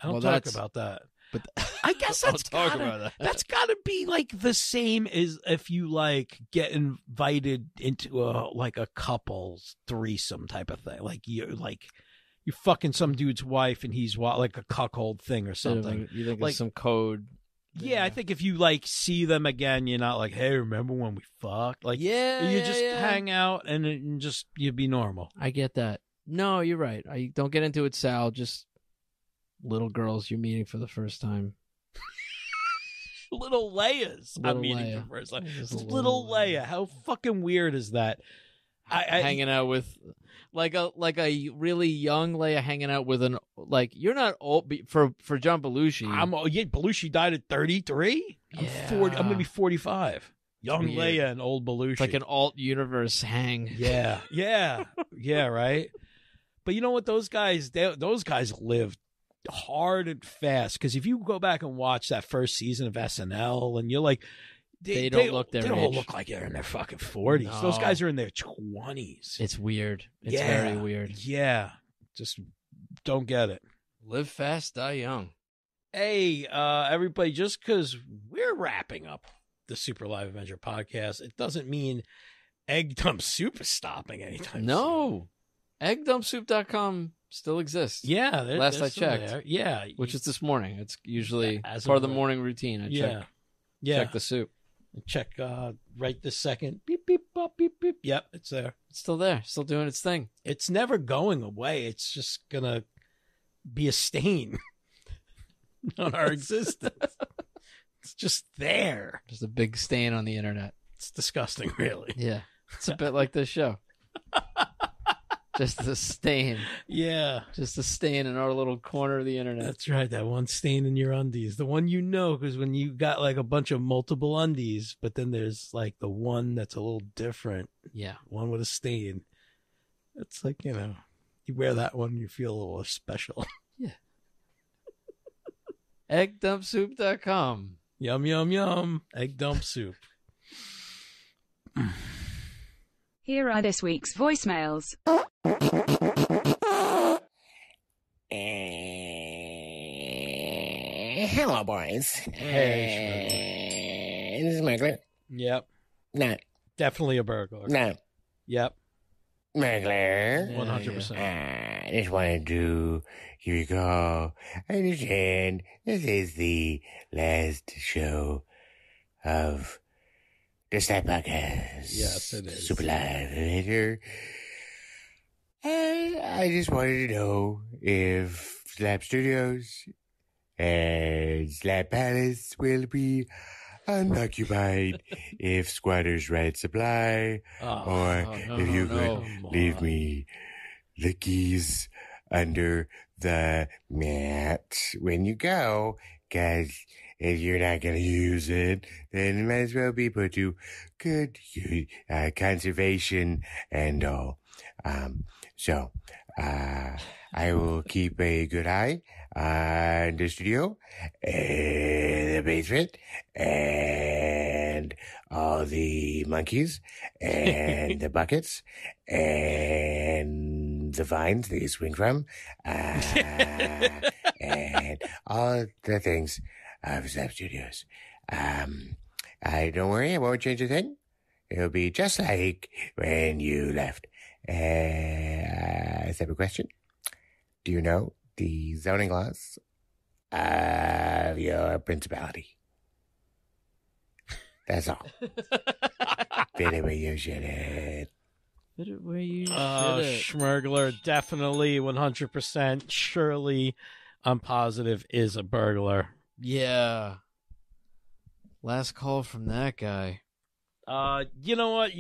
that. But I guess that's that's gotta be like the same as if you like get invited into a couple's threesome type of thing. Like you're fucking some dude's wife and he's like a cuckold thing or something. You think like there's some code? Yeah, I think if you like see them again, you're not like, "Hey, remember when we fucked?" Like, you just hang out and just you'd be normal. I get that. No, you're right. I don't get into it, Sal. Just little girls you're meeting for the first time. Little Leia's. I'm meeting for the first time. Little Leia. How fucking weird is that? Hanging out with like a really young Leia hanging out with you're not old for John Belushi. Belushi died at 33. I'm 40. I'm gonna be 45. Young Leia and old Belushi. It's like an alt universe hang. Yeah, right. But you know what? Those guys lived hard and fast. Because if you go back and watch that first season of SNL, and you're like, they don't look their age. They don't look like they're in their fucking 40s. No. Those guys are in their 20s. It's weird. It's very weird. Yeah, just don't get it. Live fast, die young. Hey, everybody, just because we're wrapping up the Super Live Avenger podcast, it doesn't mean Egg Dump Soup is stopping anytime soon. No. EggDumpSoup.com still exists. Yeah. Last I checked. There. Yeah. Which is this morning. It's usually As part of the morning routine. I check the soup. Check right this second. Beep, beep, bop, beep, beep. Yep, it's there. It's still there. Still doing its thing. It's never going away. It's just going to be a stain on our existence. It's just there. Just a big stain on the internet. It's disgusting, really. Yeah. It's a bit like this show. Just a stain. Yeah. Just a stain in our little corner of the internet. That's right. That one stain in your undies. The one you know, because when you got like a bunch of multiple undies, but then there's like the one that's a little different. Yeah. One with a stain. It's like, you wear that one, you feel a little special. Yeah. EggDumpSoup.com. Yum, yum, yum. Egg dump soup. Here are this week's voicemails. Hello, boys. Hey, This is Smuggler. Yep. No. Definitely a burglar. No. Yep. Smuggler. 100%. I just wanted to give you a call. I understand this is the last show of the Snap Podcast. Yes, it is. Super Live Avenger. And I just wanted to know if Slap Studios and Slap Palace will be unoccupied if squatters right supply, or if you could leave me the keys under the mat when you go, because if you're not going to use it, then it might as well be put to good use, conservation and all. So I will keep a good eye on the studio, and the basement, and all the monkeys, and the buckets, and the vines that you swing from, and all the things of Slap Studios. I don't worry, I won't change a thing. It'll be just like when you left. Separate question. Do you know the zoning laws of your principality? That's all. Fit it where you should it. Fit it where you should it. Schmergler, definitely 100%. Surely, I'm positive, is a burglar. Yeah. Last call from that guy. You know what?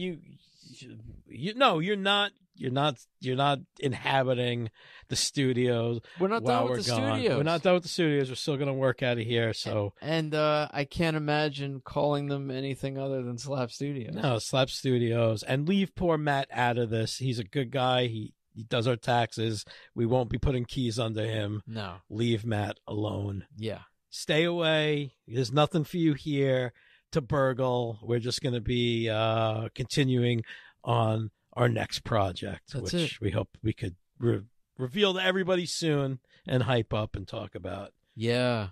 No, you're not. You're not inhabiting the studios. We're not done with the studios. We're not done with the studios. We're still going to work out of here. So, and I can't imagine calling them anything other than Slap Studios. No, Slap Studios, and leave poor Matt out of this. He's a good guy. He does our taxes. We won't be putting keys under him. No, leave Matt alone. Yeah, stay away. There's nothing for you here to burgle. We're just going to be continuing on our next project, which we hope we could reveal to everybody soon and hype up and talk about. Yeah.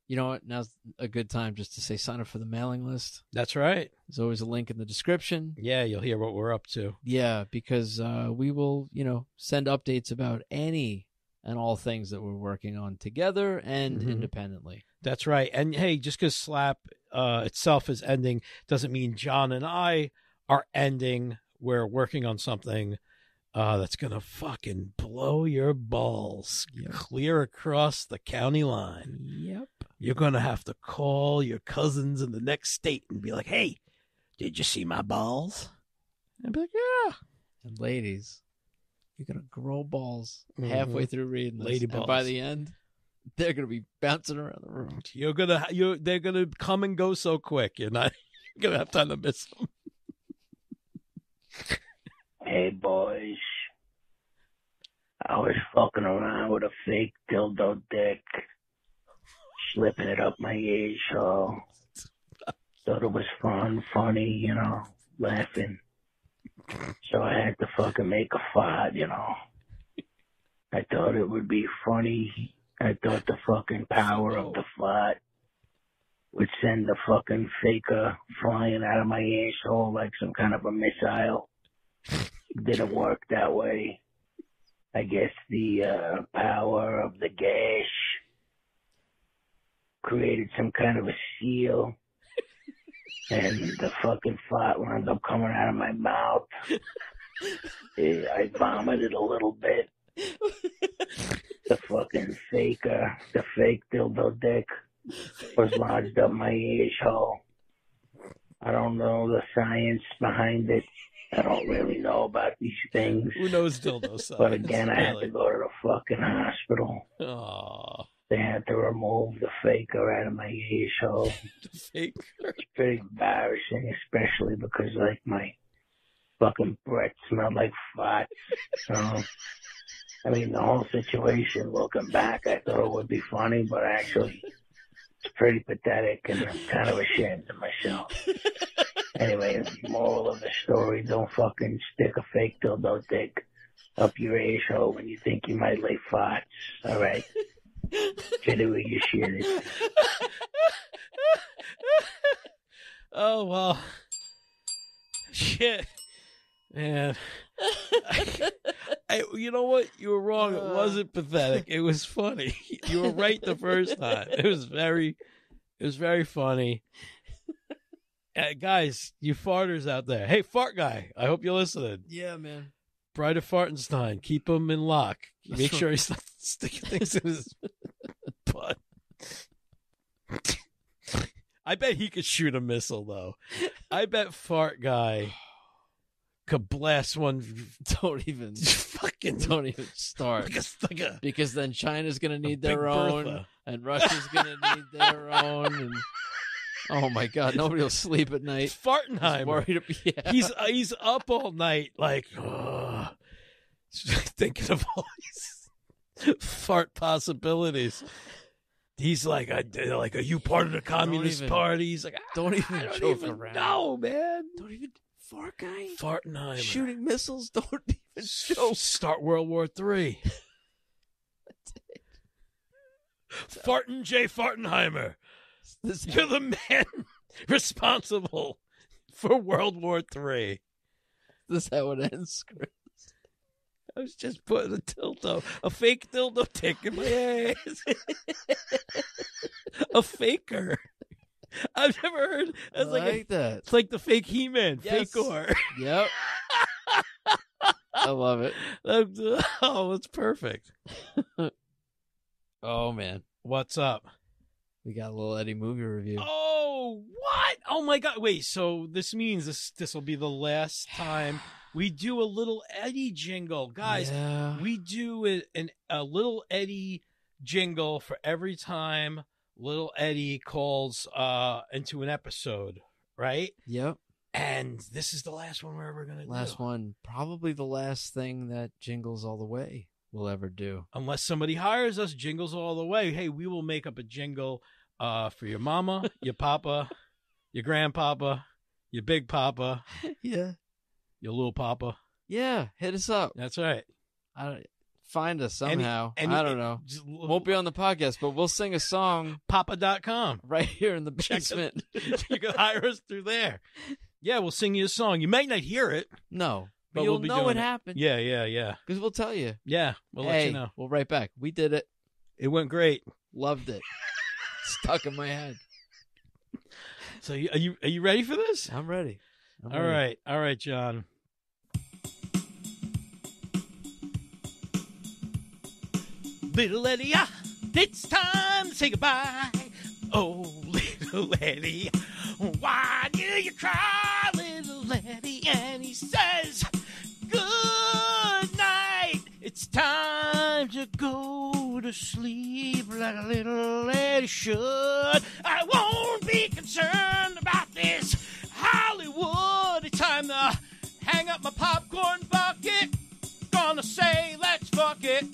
You know what? Now's a good time just to say sign up for the mailing list. That's right. There's always a link in the description. Yeah, you'll hear what we're up to. Yeah, because we will, send updates about any and all things that we're working on together and independently. That's right. And hey, just because Slap itself is ending doesn't mean John and I are ending. We're working on something that's going to fucking blow your balls clear across the county line. Yep. You're going to have to call your cousins in the next state and be like, hey, did you see my balls? And be like, yeah. And ladies, you're going to grow balls halfway through reading this. Lady balls. And by the end, they're going to be bouncing around the room. They're going to come and go so quick. You're going to have time to miss them. Hey, boys. I was fucking around with a fake dildo dick, slipping it up my asshole. Thought it was funny, laughing. So I had to fucking make a fart, I thought it would be funny I thought the fucking power of the fart would send the fucking faker flying out of my asshole like some kind of a missile. Didn't work that way. I guess the power of the gash created some kind of a seal, and the fucking fart wound up coming out of my mouth. I vomited a little bit. The fucking faker, the fake dildo dick was lodged up my asshole. I don't know the science behind it. I don't really know about these things. Who knows dildo science? But again, I had to go to the fucking hospital. Aww. They had to remove the faker out of my asshole. The faker? It's pretty embarrassing, especially because, like, my fucking breath smelled like farts. So, I mean, the whole situation, looking back, I thought it would be funny, but actually, it's pretty pathetic, and I'm kind of ashamed of myself. Anyway, moral of the story, don't fucking stick a fake dildo dick up your asshole when you think you might lay farts. All right? Get it where you shit it. Oh, well. Shit. Man. You know what? You were wrong. It wasn't pathetic. It was funny. You were right the first time. It was very funny. Guys, you farters out there. Hey, fart guy. I hope you're listening. Yeah, man. Bride of Fartenstein. Keep him in lock. Make sure he's not sticking things in his butt. I bet he could shoot a missile, though. I bet fart guy could blast one. Don't even start. Because then China's going to need their own, Bertha. and Russia's going to need their own, and oh my God, nobody will sleep at night. Fartenheimer. Yeah. He's up all night, like thinking of all these fart possibilities. He's like, are you part of the Communist Party? He's like, don't even joke around. No, man. Don't even fart guy. Fartenheimer Shooting missiles. Don't even joke. Start World War III. Farten J. Fartenheimer. You're the man responsible for World War III. This is how it ends, Chris. I was just putting a fake dildo dick in my ass. A faker. I've never heard. I like that. It's like the fake He-Man, Yes. Fakor. Yep. I love it. Oh, it's perfect. Oh man, what's up? We got a little Eddie movie review. Oh, what? Oh my God! Wait, so this means this will be the last time we do a little Eddie jingle, guys. Yeah. We do a little Eddie jingle for every time little Eddie calls into an episode, right? Yep. And this is the last one we're ever gonna do. Last one, probably the last thing that Jingles All the Way will ever do. Unless somebody hires us, Jingles All the Way. Hey, we will make up a jingle for your mama, your papa, your grandpapa, your big papa, Yeah. your little papa. Yeah. Hit us up. That's right. Find us somehow. Any- I don't know. Won't be on the podcast, but we'll sing a song Papa.com. right here in the basement. You can hire us through there. Yeah, we'll sing you a song. You might not hear it. No, But but you'll we'll be know doing what it. happened. Yeah. Because we'll tell you. Yeah, we'll let you know. We'll write back. We did it. It went great. Loved it. Stuck in my head. So are you ready for this? I'm ready. All right, John. Little Eddie, it's time to say goodbye. Oh, little Eddie, why do you cry, little Eddie? And he says, good night. It's time to go to sleep like a little Eddie should. I won't be concerned about this Hollywood. It's time to hang up my popcorn bucket. Gonna say, let's fuck it.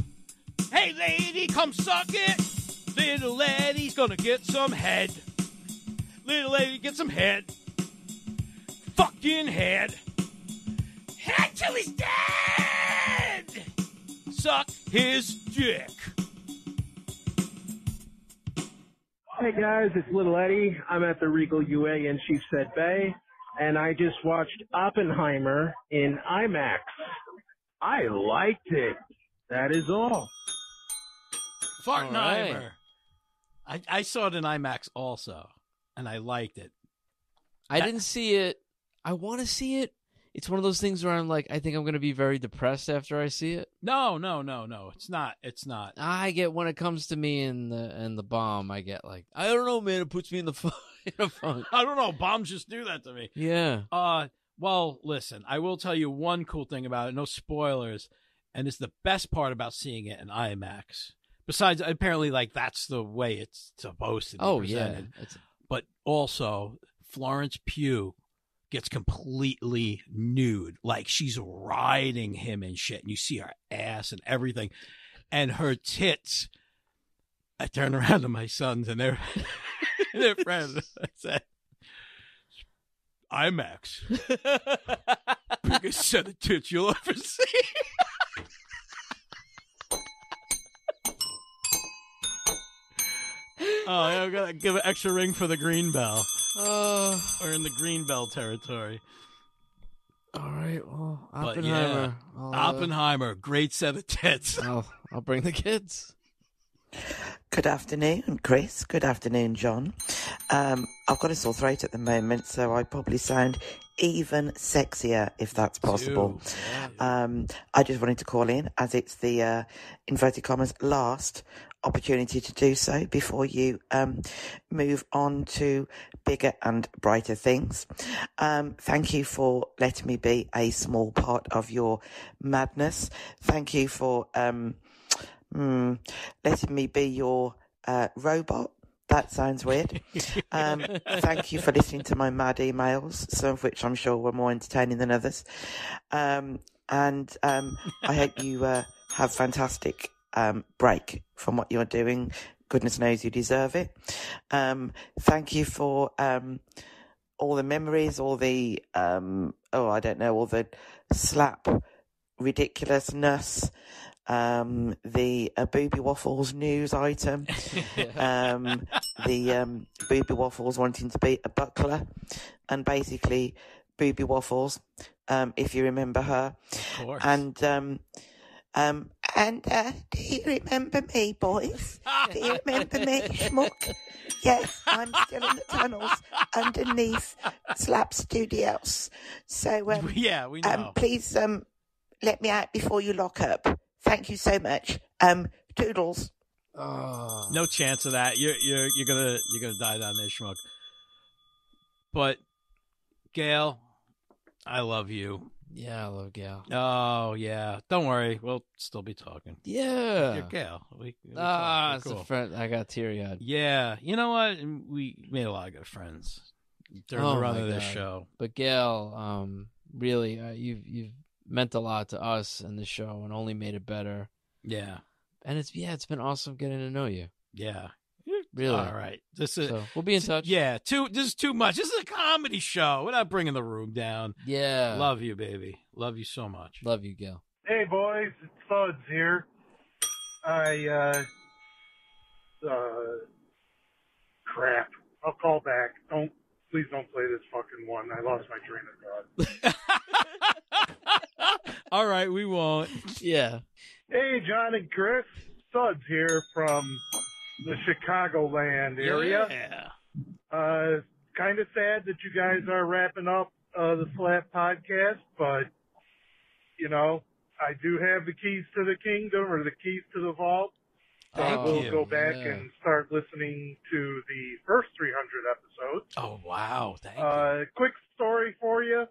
Hey, lady, come suck it. Little Eddie's gonna get some head. Little Eddie, get some head. Fucking head. Head till he's dead. Suck his dick. Hey guys, it's Little Eddie. I'm at the Regal UA in Sheepshead Bay, and I just watched Oppenheimer in IMAX. I liked it. That is all. Fartenheimer. I saw it in IMAX also, and I liked it. I didn't see it. I want to see it. It's one of those things where I'm like, I think I'm going to be very depressed after I see it. No. It's not. I get when it comes to me and the bomb, I get like, I don't know, man. It puts me in the funk. I don't know. Bombs just do that to me. Yeah. Well, listen. I will tell you one cool thing about it. No spoilers, and it's the best part about seeing it in IMAX. Besides, apparently, like that's the way it's supposed to be presented. Yeah. But also, Florence Pugh gets completely nude, like she's riding him and shit, and you see her ass and everything, and her tits. I turn around to my sons and their friends. I said, IMAX, biggest set of tits you'll ever see. Oh, yeah, I gotta give an extra ring for the green bell. We're in the green bell territory. All right, well, Oppenheimer. Yeah, Oppenheimer, great set of tits. I'll bring the kids. Good afternoon, Chris. Good afternoon, John. I've got a sore throat at the moment, so I probably sound even sexier, if that's possible. I just wanted to call in, as it's the, inverted commas, last opportunity to do so before you move on to bigger and brighter things. Thank you for letting me be a small part of your madness. Thank you for letting me be your robot. That sounds weird. Thank you for listening to my mad emails, some of which I'm sure were more entertaining than others. And I hope you have fantastic break from what you're doing. Goodness knows you deserve it. Thank you for all the memories, all the all the slap ridiculousness, the Booby Waffles news item, the Booby Waffles wanting to be a buckler, and basically Booby Waffles, if you remember her. Of course. And do you remember me, boys? Do you remember me, schmuck? Yes, I'm still in the tunnels underneath Slap Studios. So, yeah, we know. Please, let me out before you lock up. Thank you so much. Toodles. No chance of that. You're gonna die down there, schmuck. But Gail, I love you. Yeah, I love Gail. Oh yeah, don't worry, we'll still be talking. Yeah, you're Gail. We it's a friend. I got teary-eyed. Yeah, you know what? We made a lot of good friends during the run of this show. But Gail, really, you've meant a lot to us and the show, and only made it better. Yeah, and it's been awesome getting to know you. Yeah, really. All right, we'll be in touch. Yeah, this is too much. This is a comedy show. We're not bringing the room down. Yeah, love you, baby. Love you so much. Love you, Gail. Hey boys, it's Thuds here. Crap. I'll call back. Please don't play this fucking one. I lost my train of thought. All right, we won't. Yeah. Hey, John and Chris. Thuds here from the Chicagoland area. Yeah. Kind of sad that you guys are wrapping up the Slap podcast, but, you know, I do have the keys to the kingdom, or the keys to the vault. I will go back and start listening to the first 300 episodes. Oh, wow. Thank you. Quick story for you.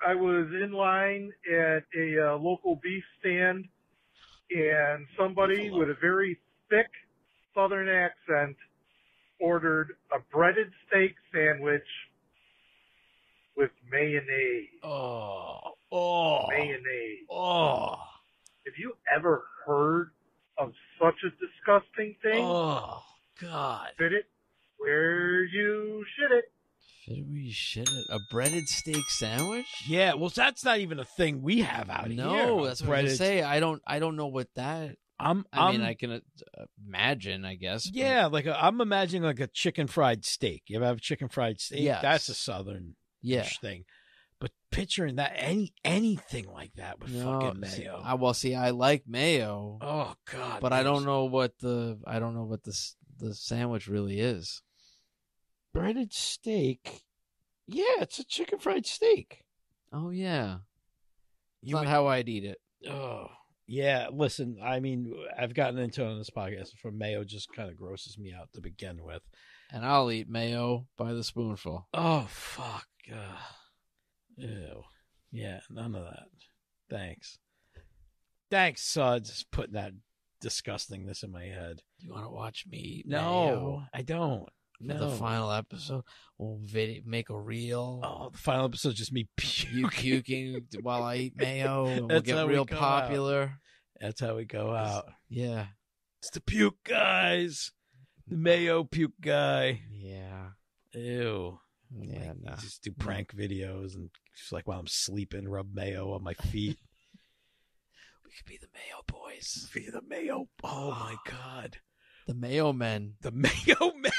I was in line at a local beef stand, and somebody with a very thick Southern accent ordered a breaded steak sandwich with mayonnaise. Oh. Mayonnaise. Oh. Have you ever heard of such a disgusting thing? Oh, God. Fit it where you shit it. Fit it where you shit it? A breaded steak sandwich? Yeah, well, that's not even a thing we have out here. No, that's what I was gonna say. I don't know what that I mean, I can imagine, I guess. Yeah, like I'm imagining like a chicken fried steak. You ever have a chicken fried steak? Yes. That's a southern thing. But picturing that anything like that with fucking mayo. I like mayo. Oh God! But I don't know what the sandwich really is. Breaded steak. Yeah, it's a chicken fried steak. Oh yeah, it's not how I'd eat it. Oh yeah. Listen, I mean, I've gotten into it on this podcast. For mayo, just kind of grosses me out to begin with. And I'll eat mayo by the spoonful. Oh fuck. Ew. Yeah, none of that. Thanks, Suds, putting that disgustingness in my head. Do you want to watch me eat No, mayo? I don't. No. The final episode, we'll make a reel. Oh, the final episode is just me puking while I eat mayo. And we'll get real popular. Out. That's how we go out. Yeah. It's the puke guys. The mayo puke guy. Yeah. Ew. Yeah, no. Just do prank videos and just like while I'm sleeping, rub mayo on my feet. We could be the Mayo Boys. Be the Mayo. Oh my God. The Mayo Men. The Mayo Men.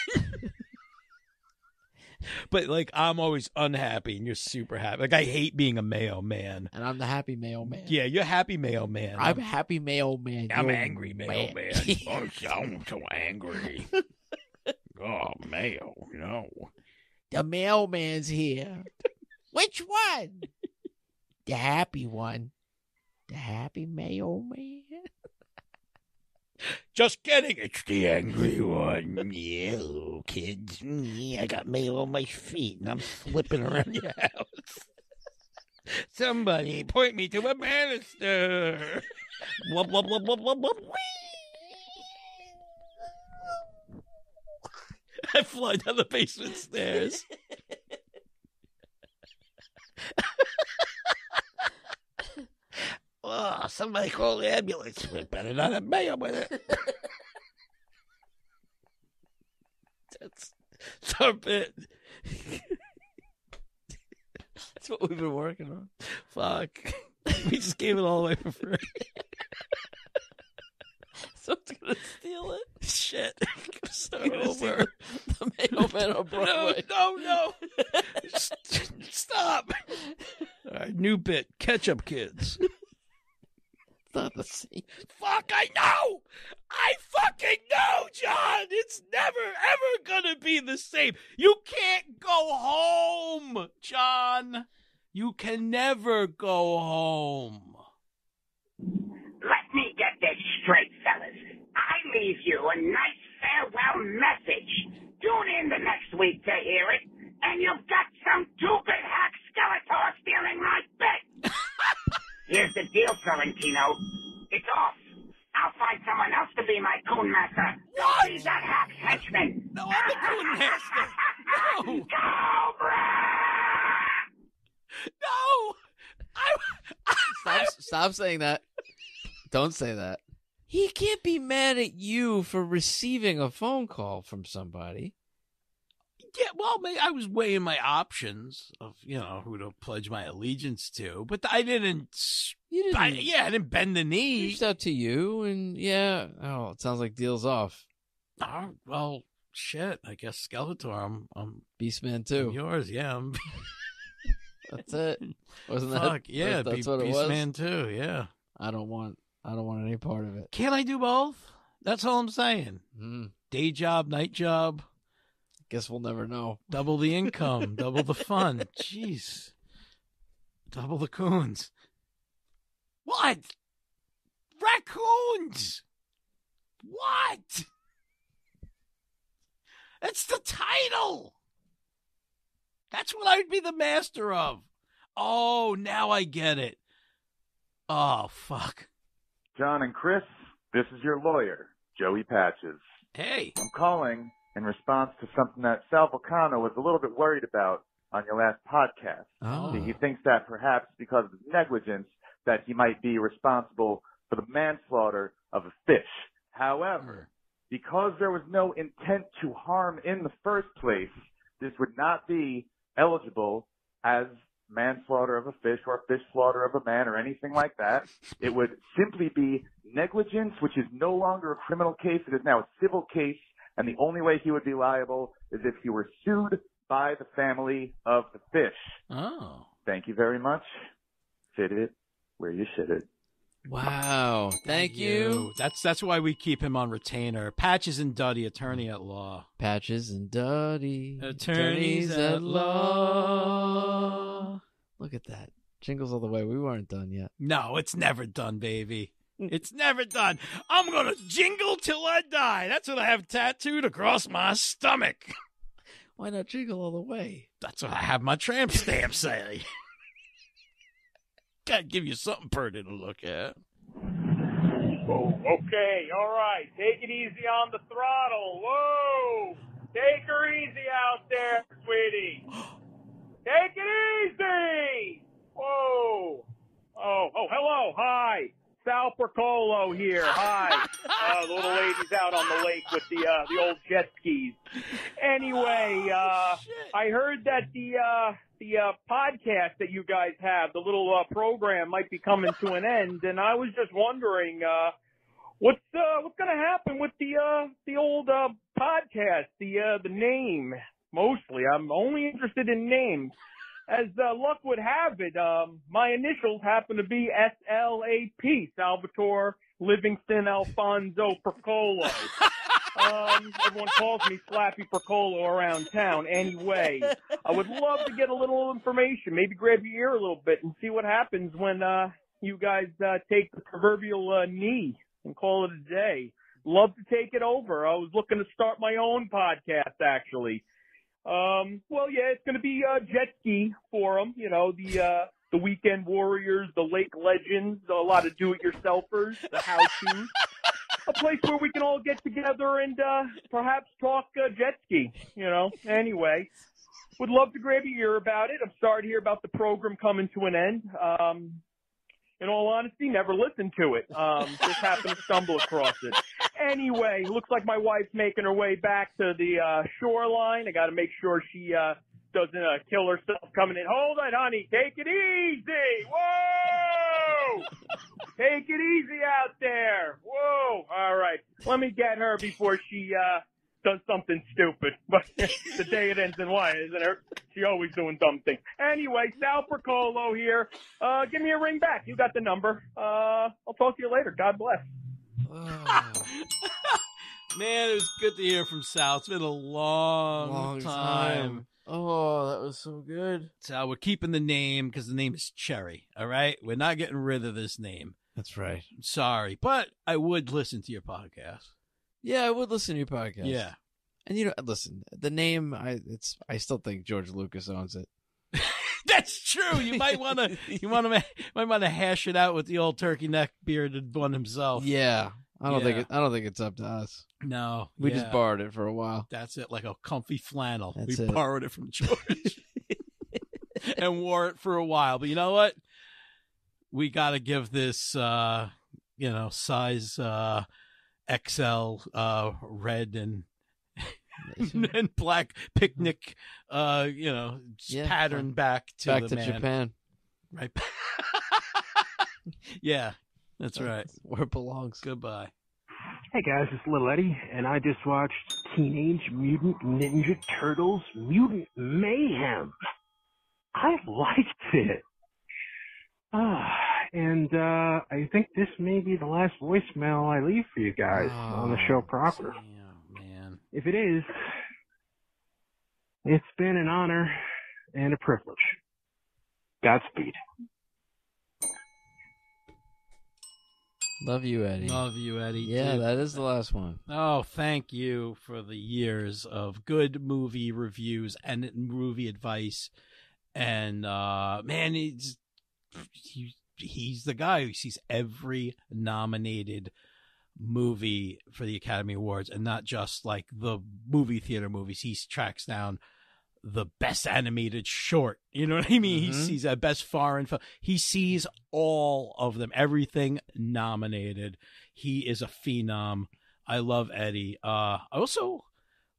But like I'm always unhappy and you're super happy. Like I hate being a Mayo Man. And I'm the happy Mayo Man. Yeah, you're happy Mayo Man. I'm a happy Mayo Man. I'm angry Mayo Man. I'm so angry. Oh, Mayo, no. The mailman's here. Which one? The happy one. The happy mailman. Just kidding. It's the angry one. Yeah, kids. Yeah, I got mail on my feet and I'm flipping around your house. Somebody point me to a banister. Wub, wub, wub, wub, wub, wub, I fly down the basement stairs. Oh, somebody call the ambulance. We better not have mayo with it. That's our bit. That's what we've been working on. Fuck. We just gave it all away for free. Someone's gonna steal it. Shit. Start over. The mailman on Broadway. No. Stop. All right, new bit. Ketchup Kids. It's not the same. Fuck, I know. I fucking know, John. It's never, ever gonna be the same. You can't go home, John. You can never go home. Let me get this straight, fellas. I leave you a nice farewell message. Tune in the next week to hear it, and you've got some stupid hack Skeletor stealing my bit. Here's the deal, Sorrentino. It's off. I'll find someone else to be my coon master. What? Don't be that hack's henchman. No, I'm the coon master. No. Cobra! No. Stop saying that. Don't say that. He can't be mad at you for receiving a phone call from somebody. Yeah, well, I was weighing my options of, who to pledge my allegiance to, but I didn't. I didn't bend the knee. Reached out to you, and it sounds like deal's off. Oh, well, shit. I guess Skeletor. I'm Beastman too. I'm yours, yeah. That's it. Wasn't that? Fuck yeah, that's what it was. Beastman too. Yeah. I don't want any part of it. Can't I do both? That's all I'm saying. Day job, night job. Guess we'll never know. Double the income, double the fun. Jeez. Double the coons. What? Raccoons! What? That's the title! That's what I would be the master of. Oh, now I get it. Oh, fuck. John and Chris, this is your lawyer, Joey Patches. Hey. I'm calling in response to something that Sal Vulcano was a little bit worried about on your last podcast. Oh. He thinks that perhaps because of his negligence that he might be responsible for the manslaughter of a fish. However, because there was no intent to harm in the first place, this would not be eligible as manslaughter of a fish or fish slaughter of a man or anything like that. It would simply be negligence, which is no longer a criminal case. It is now a civil case, and the only way he would be liable is if he were sued by the family of the fish. Oh. Thank you very much. Fit it where you should it. Wow. Thank you. That's why we keep him on retainer. Patches and Duddy, attorney at law. Patches and Duddy, attorneys at law. Look at that. Jingles all the way. We weren't done yet. No, it's never done, baby. It's never done. I'm going to jingle till I die. That's what I have tattooed across my stomach. Why not jingle all the way? That's what I have my tramp stamp say. Gotta give you something pretty to look at. Oh, okay, all right. Take it easy on the throttle. Whoa! Take her easy out there, sweetie. Take it easy! Whoa! Oh, hello, hi. Sal Percolo here. Hi. The little lady's out on the lake with the old jet skis. Anyway, I heard that the podcast that you guys have, the little program, might be coming to an end, and I was just wondering what's going to happen with the old podcast, the name. Mostly, I'm only interested in names. As luck would have it, my initials happen to be SLAP, Salvatore Livingston Alfonso Percolo. Everyone calls me Slappy Percolo around town. Anyway, I would love to get a little information, maybe grab your ear a little bit and see what happens when you guys take the proverbial knee and call it a day. Love to take it over. I was looking to start my own podcast, actually. Well, yeah, it's going to be jet ski forum, you know, the weekend warriors, the lake legends, a lot of do-it-yourselfers, the how-tos. A place where we can all get together and perhaps talk jet ski, you know. Anyway, would love to grab your ear about it. I'm sorry to hear about the program coming to an end. In all honesty, never listened to it. Just happened to stumble across it. Anyway, looks like my wife's making her way back to the shoreline. I got to make sure she doesn't kill herself coming in. Hold it, honey. Take it easy. Whoa! Take it easy out there. Whoa! All right. Let me get her before she does something stupid. But the day it ends in Y, isn't it? She always doing something. Anyway, Sal Percolo here. Give me a ring back. You got the number. I'll talk to you later. God bless. Man, it was good to hear from Sal. It's been a long time. Oh, that was so good. Sal, we're keeping the name because the name is Cherry, all right? We're not getting rid of this name. That's right. Sorry, but I would listen to your podcast. Yeah, I would listen to your podcast. Yeah. And, you know, listen, the name, I still think George Lucas owns it. That's true. You might want to hash it out with the old turkey neck bearded one himself. Yeah. I don't think it's up to us. No. We just borrowed it for a while. That's it, like a comfy flannel. That's we it. borrowed it from George and wore it for a while. But you know what? We got to give this size XL red and and black picnic pattern back to the man. Japan. Right. Yeah, that's right. Where it belongs. Goodbye. Hey guys, it's Little Eddie, and I just watched Teenage Mutant Ninja Turtles Mutant Mayhem. I liked it. And I think this may be the last voicemail I leave for you guys on the show proper. Yeah, man. If it is, it's been an honor and a privilege. Godspeed. Love you, Eddie. Love you, Eddie. Yeah, too. that is the last one. Oh, thank you for the years of good movie reviews and movie advice. And, man, he's the guy who sees every nominated movie for the Academy Awards, and not just like the movie theater movies. He tracks down the best animated short. You know what I mean? Mm-hmm. He sees a best foreign film. He sees all of them, everything nominated. He is a phenom. I love Eddie. I also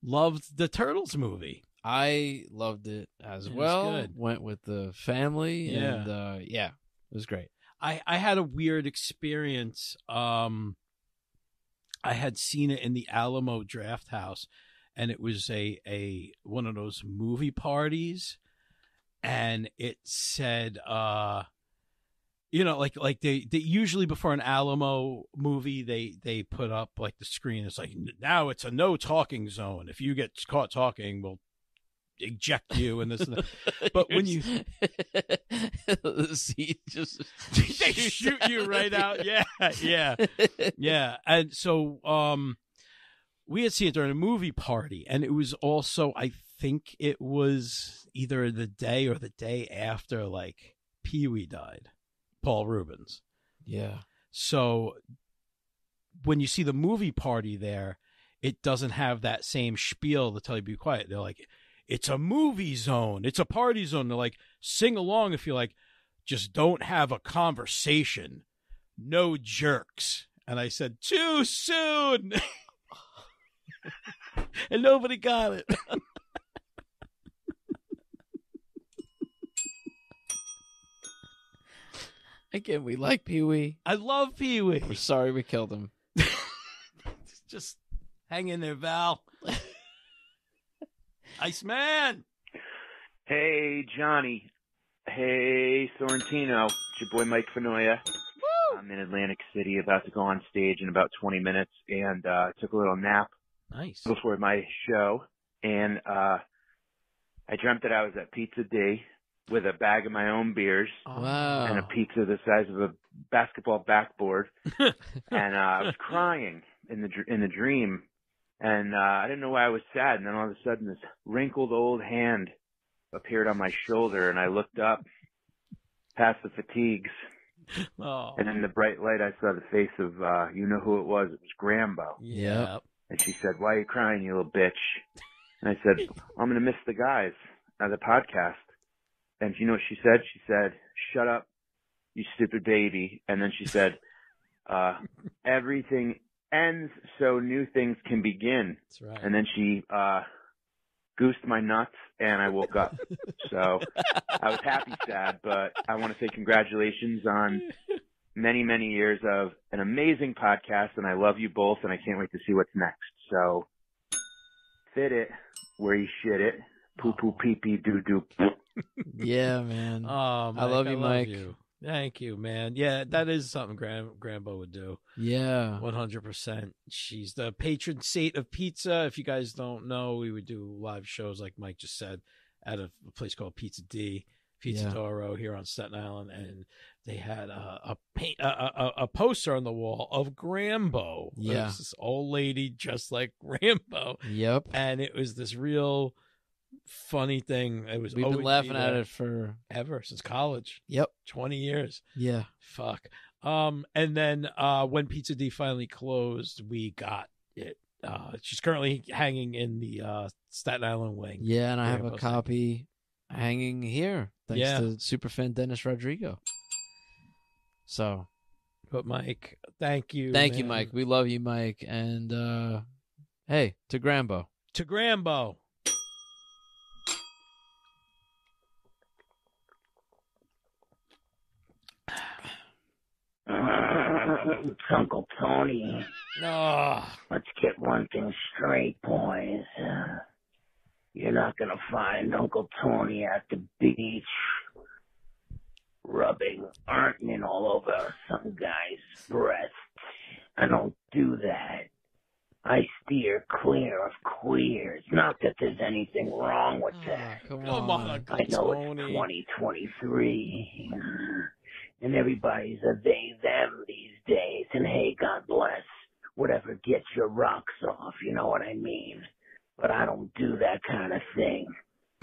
loved the Turtles movie. I loved it as It was well. good. Went with the family, Yeah. and it was great. I had a weird experience. I had seen it in the Alamo Draft House, and it was a one of those movie parties, and it said, like they usually before an Alamo movie they put up like the screen. It's like, now it's a no talking zone. If you get caught talking, we'll eject you and this and that. But when you see, just they shoot you right out. Yeah. And so we had seen it during a movie party, and it was also, I think it was either the day or the day after like Pee-wee died, Paul Rubens. Yeah. So when you see the movie party there, it doesn't have that same spiel to tell you to be quiet. They're like, it's a movie zone. It's a party zone. They're like, sing along if you like. Just don't have a conversation. No jerks. And I said, too soon. And nobody got it. Again, we like Pee-wee. I love Pee-wee. We're sorry we killed him. Just hang in there, Val. Iceman. Hey, Johnny. Hey, Sorrentino. It's your boy Mike Fenoya. I'm in Atlantic City, about to go on stage in about 20 minutes, and took a little nap before my show. And I dreamt that I was at Pizza D with a bag of my own beers and a pizza the size of a basketball backboard. And I was crying in the dream. And I didn't know why I was sad. And then all of a sudden, this wrinkled old hand appeared on my shoulder, and I looked up past the fatigues. Oh. And in the bright light, I saw the face of, you know who it was. It was Grambo. Yeah. And she said, "Why are you crying, you little bitch?" And I said, "I'm going to miss the guys on the podcast." And you know what she said? She said, "Shut up, you stupid baby." And then she said, "Everything ends so new things can begin." That's right. And then she goosed my nuts, and I woke up. So I was happy, sad, but I want to say congratulations on many, many years of an amazing podcast, and I love you both, and I can't wait to see what's next. So fit it where you shit it. Poo poo pee pee doo doo. Yeah, man. Oh, Mike, I love you, Mike. You. Thank you, man. Yeah, that is something Grambo would do. Yeah. 100%. She's the patron saint of pizza. If you guys don't know, we would do live shows, like Mike just said, at a place called Pizza D, Pizza Toro here on Staten Island. And they had a poster on the wall of Grambo. Yeah. It was this old lady just like Grambo. Yep. And it was this real funny thing. We've been laughing at it for ever since college. Yep. 20 years. Yeah. Fuck. And then when Pizza D finally closed, we got it. She's currently hanging in the Staten Island wing. Yeah, and I have a copy hanging here thanks to superfan Dennis Rodrigo. So, but Mike, thank you. Thank you, Mike. We love you, Mike. And hey, to Grambo. To Grambo. It's Uncle Tony. No. Let's get one thing straight, boys. You're not going to find Uncle Tony at the beach rubbing artin all over some guy's breast. I don't do that. I steer clear of queers. Not that there's anything wrong with that. Come on, Uncle I know Tony. It's 2023. And everybody's a they, them these days. And hey, God bless. Whatever gets your rocks off, you know what I mean? But I don't do that kind of thing.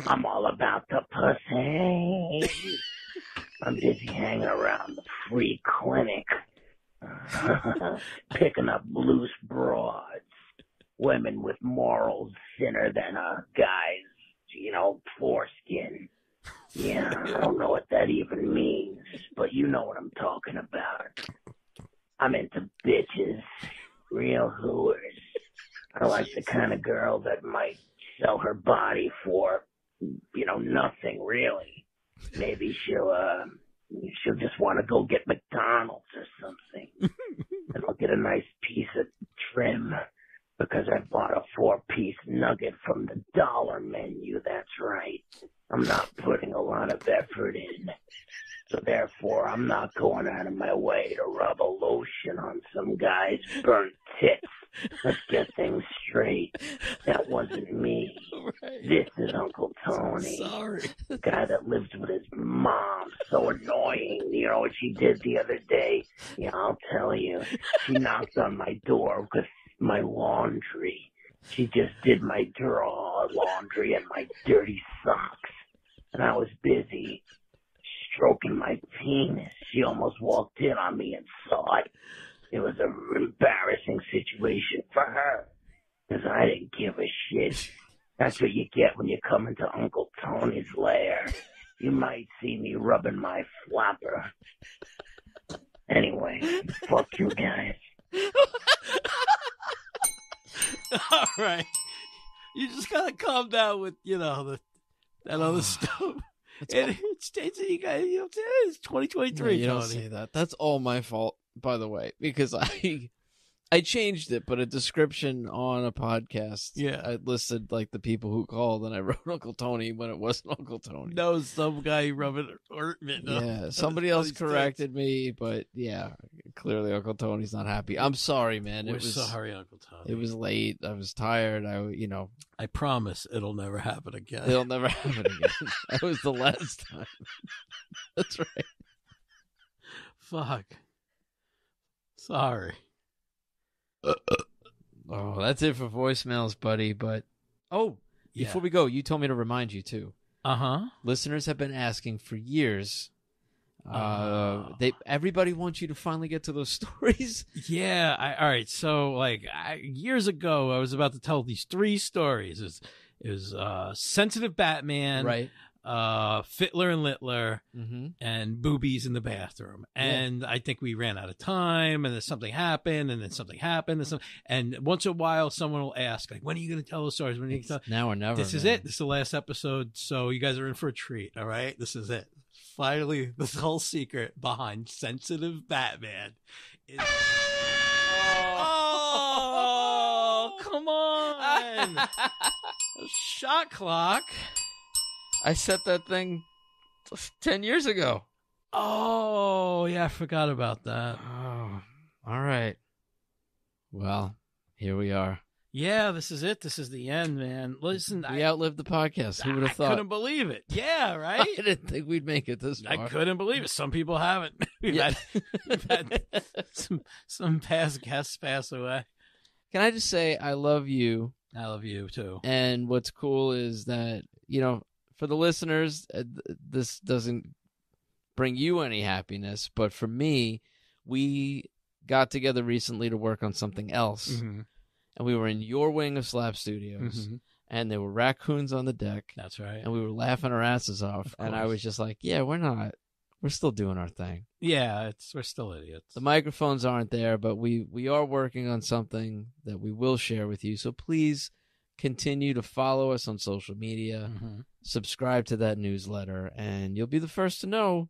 I'm all about the pussy. I'm busy hanging around the free clinic. Picking up loose broads. Women with morals thinner than a guy's, foreskin. Yeah, I don't know what that even means, but you know what I'm talking about. I'm into bitches, real hooers. I like the kind of girl that might sell her body for, nothing really. Maybe she'll just want to go get McDonald's or something. And I'll get a nice piece of trim because I bought a 4-piece nugget from the dollar menu. That's right. I'm not putting a lot of effort in. So therefore, I'm not going out of my way to rub a lotion on some guy's burnt tits. Let's get things straight. That wasn't me. Right. This is Uncle Tony. Sorry. The guy that lives with his mom. So annoying. You know what she did the other day? Yeah, I'll tell you. She knocked on my door with my laundry. She just did my laundry and my dirty socks. And I was busy stroking my penis. She almost walked in on me and saw it. It was an embarrassing situation for her because I didn't give a shit. That's what you get when you come into Uncle Tony's lair. You might see me rubbing my flopper. Anyway, fuck you guys. All right. You just gotta calm down with, that other stuff. It's you guys, it's 2023. No, you don't say that. That's all my fault, by the way, because I changed it, but a description on a podcast. Yeah. I listed like the people who called, and I wrote Uncle Tony when it wasn't Uncle Tony. No, some guy rubbing ointment. Yeah, somebody else corrected me, but yeah, clearly Uncle Tony's not happy. I'm sorry, man. We're sorry, Uncle Tony. It was late. I was tired. I promise it'll never happen again. It'll never happen again. That was the last time. That's right. Fuck. Sorry. Oh, that's it for voicemails, buddy. But before we go, you told me to remind you too. Listeners have been asking for years. Everybody wants you to finally get to those stories. Yeah. All right. So, years ago, I was about to tell these 3 stories. It was sensitive Batman, right? Fittler and Littler, mm-hmm. and boobies in the bathroom. And I think we ran out of time, and then something happened, and then something happened. And once in a while, someone will ask, when are you going to tell those stories? When are you going to tell? Now or never. This is it. This is the last episode. So you guys are in for a treat. All right. This is it. Finally, this whole secret behind sensitive Batman is. Oh, come on. Shot clock. I set that thing 10 years ago. Oh, yeah, I forgot about that. Oh, all right. Well, here we are. Yeah, this is it. This is the end, man. Listen, we outlived the podcast. Who would have thought? I couldn't believe it. Yeah, right? I didn't think we'd make it this far. I couldn't believe it. Some people haven't. We've had some past guests pass away. Can I just say I love you? I love you, too. And what's cool is that, for the listeners, this doesn't bring you any happiness, but for me, we got together recently to work on something else, mm-hmm. and we were in your wing of Slap Studios, mm-hmm. and there were raccoons on the deck. That's right. And we were laughing our asses off, and I was just like, yeah, we're still doing our thing. Yeah, we're still idiots. The microphones aren't there, but we are working on something that we will share with you, so please continue to follow us on social media, mm-hmm. subscribe to that newsletter, and you'll be the first to know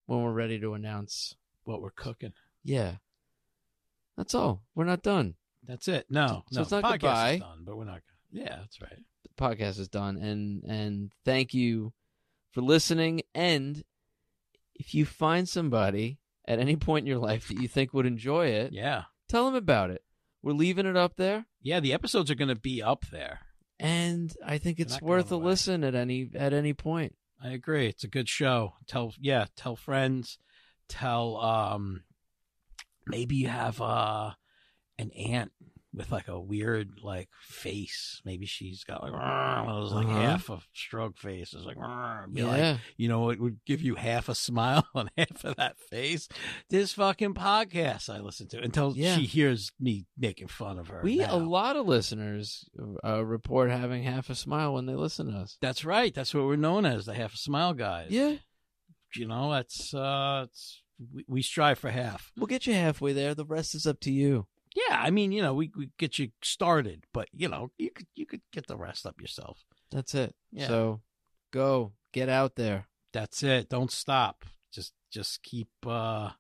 when we're ready to announce what we're cooking. Yeah. That's all. We're not done. That's it. No. So it's not podcast goodbye. Is done, but we're not. Yeah, that's right. The podcast is done, and thank you for listening. And if you find somebody at any point in your life that you think would enjoy it, tell them about it. We're leaving it up there. Yeah, the episodes are going to be up there. And I think it's worth a listen at any point. I agree. It's a good show. Tell friends. Tell maybe you have an aunt with a weird face. Maybe she's got half a stroke face. It's it would give you half a smile on half of that face. This fucking podcast I listen to until she hears me making fun of her. A lot of listeners report having half a smile when they listen to us. That's right. That's what we're known as, the half a smile guys. Yeah. That's we strive for half. We'll get you halfway there. The rest is up to you. Yeah, I mean, we get you started, but you could get the rest up yourself. That's it. Yeah. So go get out there. That's it. Don't stop. Just keep on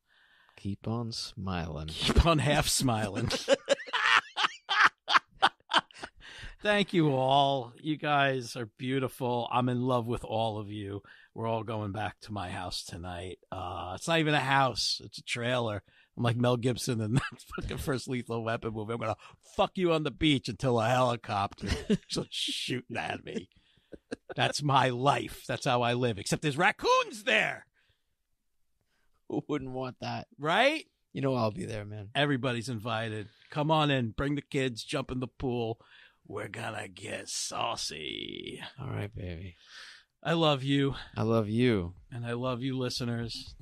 smiling. Keep on half smiling. Thank you all. You guys are beautiful. I'm in love with all of you. We're all going back to my house tonight. It's not even a house. It's a trailer. I'm like Mel Gibson in that fucking first Lethal Weapon movie. I'm going to fuck you on the beach until a helicopter starts shooting at me. That's my life. That's how I live. Except there's raccoons there. Who wouldn't want that? Right? I'll be there, man. Everybody's invited. Come on in. Bring the kids. Jump in the pool. We're gonna get saucy. All right, baby. I love you. I love you. And I love you, listeners.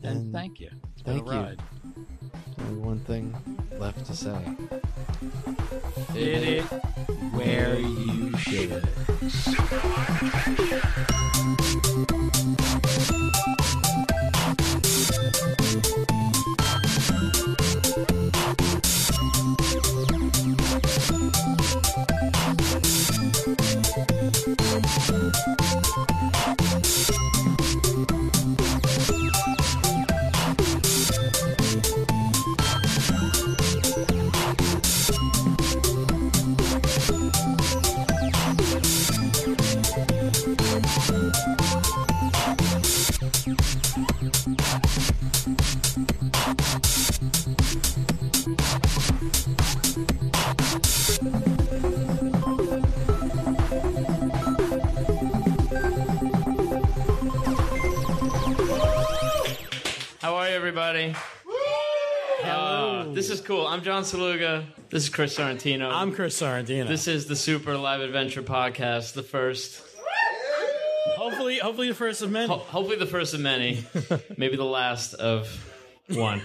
And thank you. Thank you. Ride. Only one thing left to say. Fit it where you should. Everybody. This is cool. I'm John Szeluga. This is Chris Sorrentino. I'm Chris Sorrentino. This is the Super Live Adventure Podcast, the first. Hopefully the first of many. Hopefully the first of many. Maybe the last of one.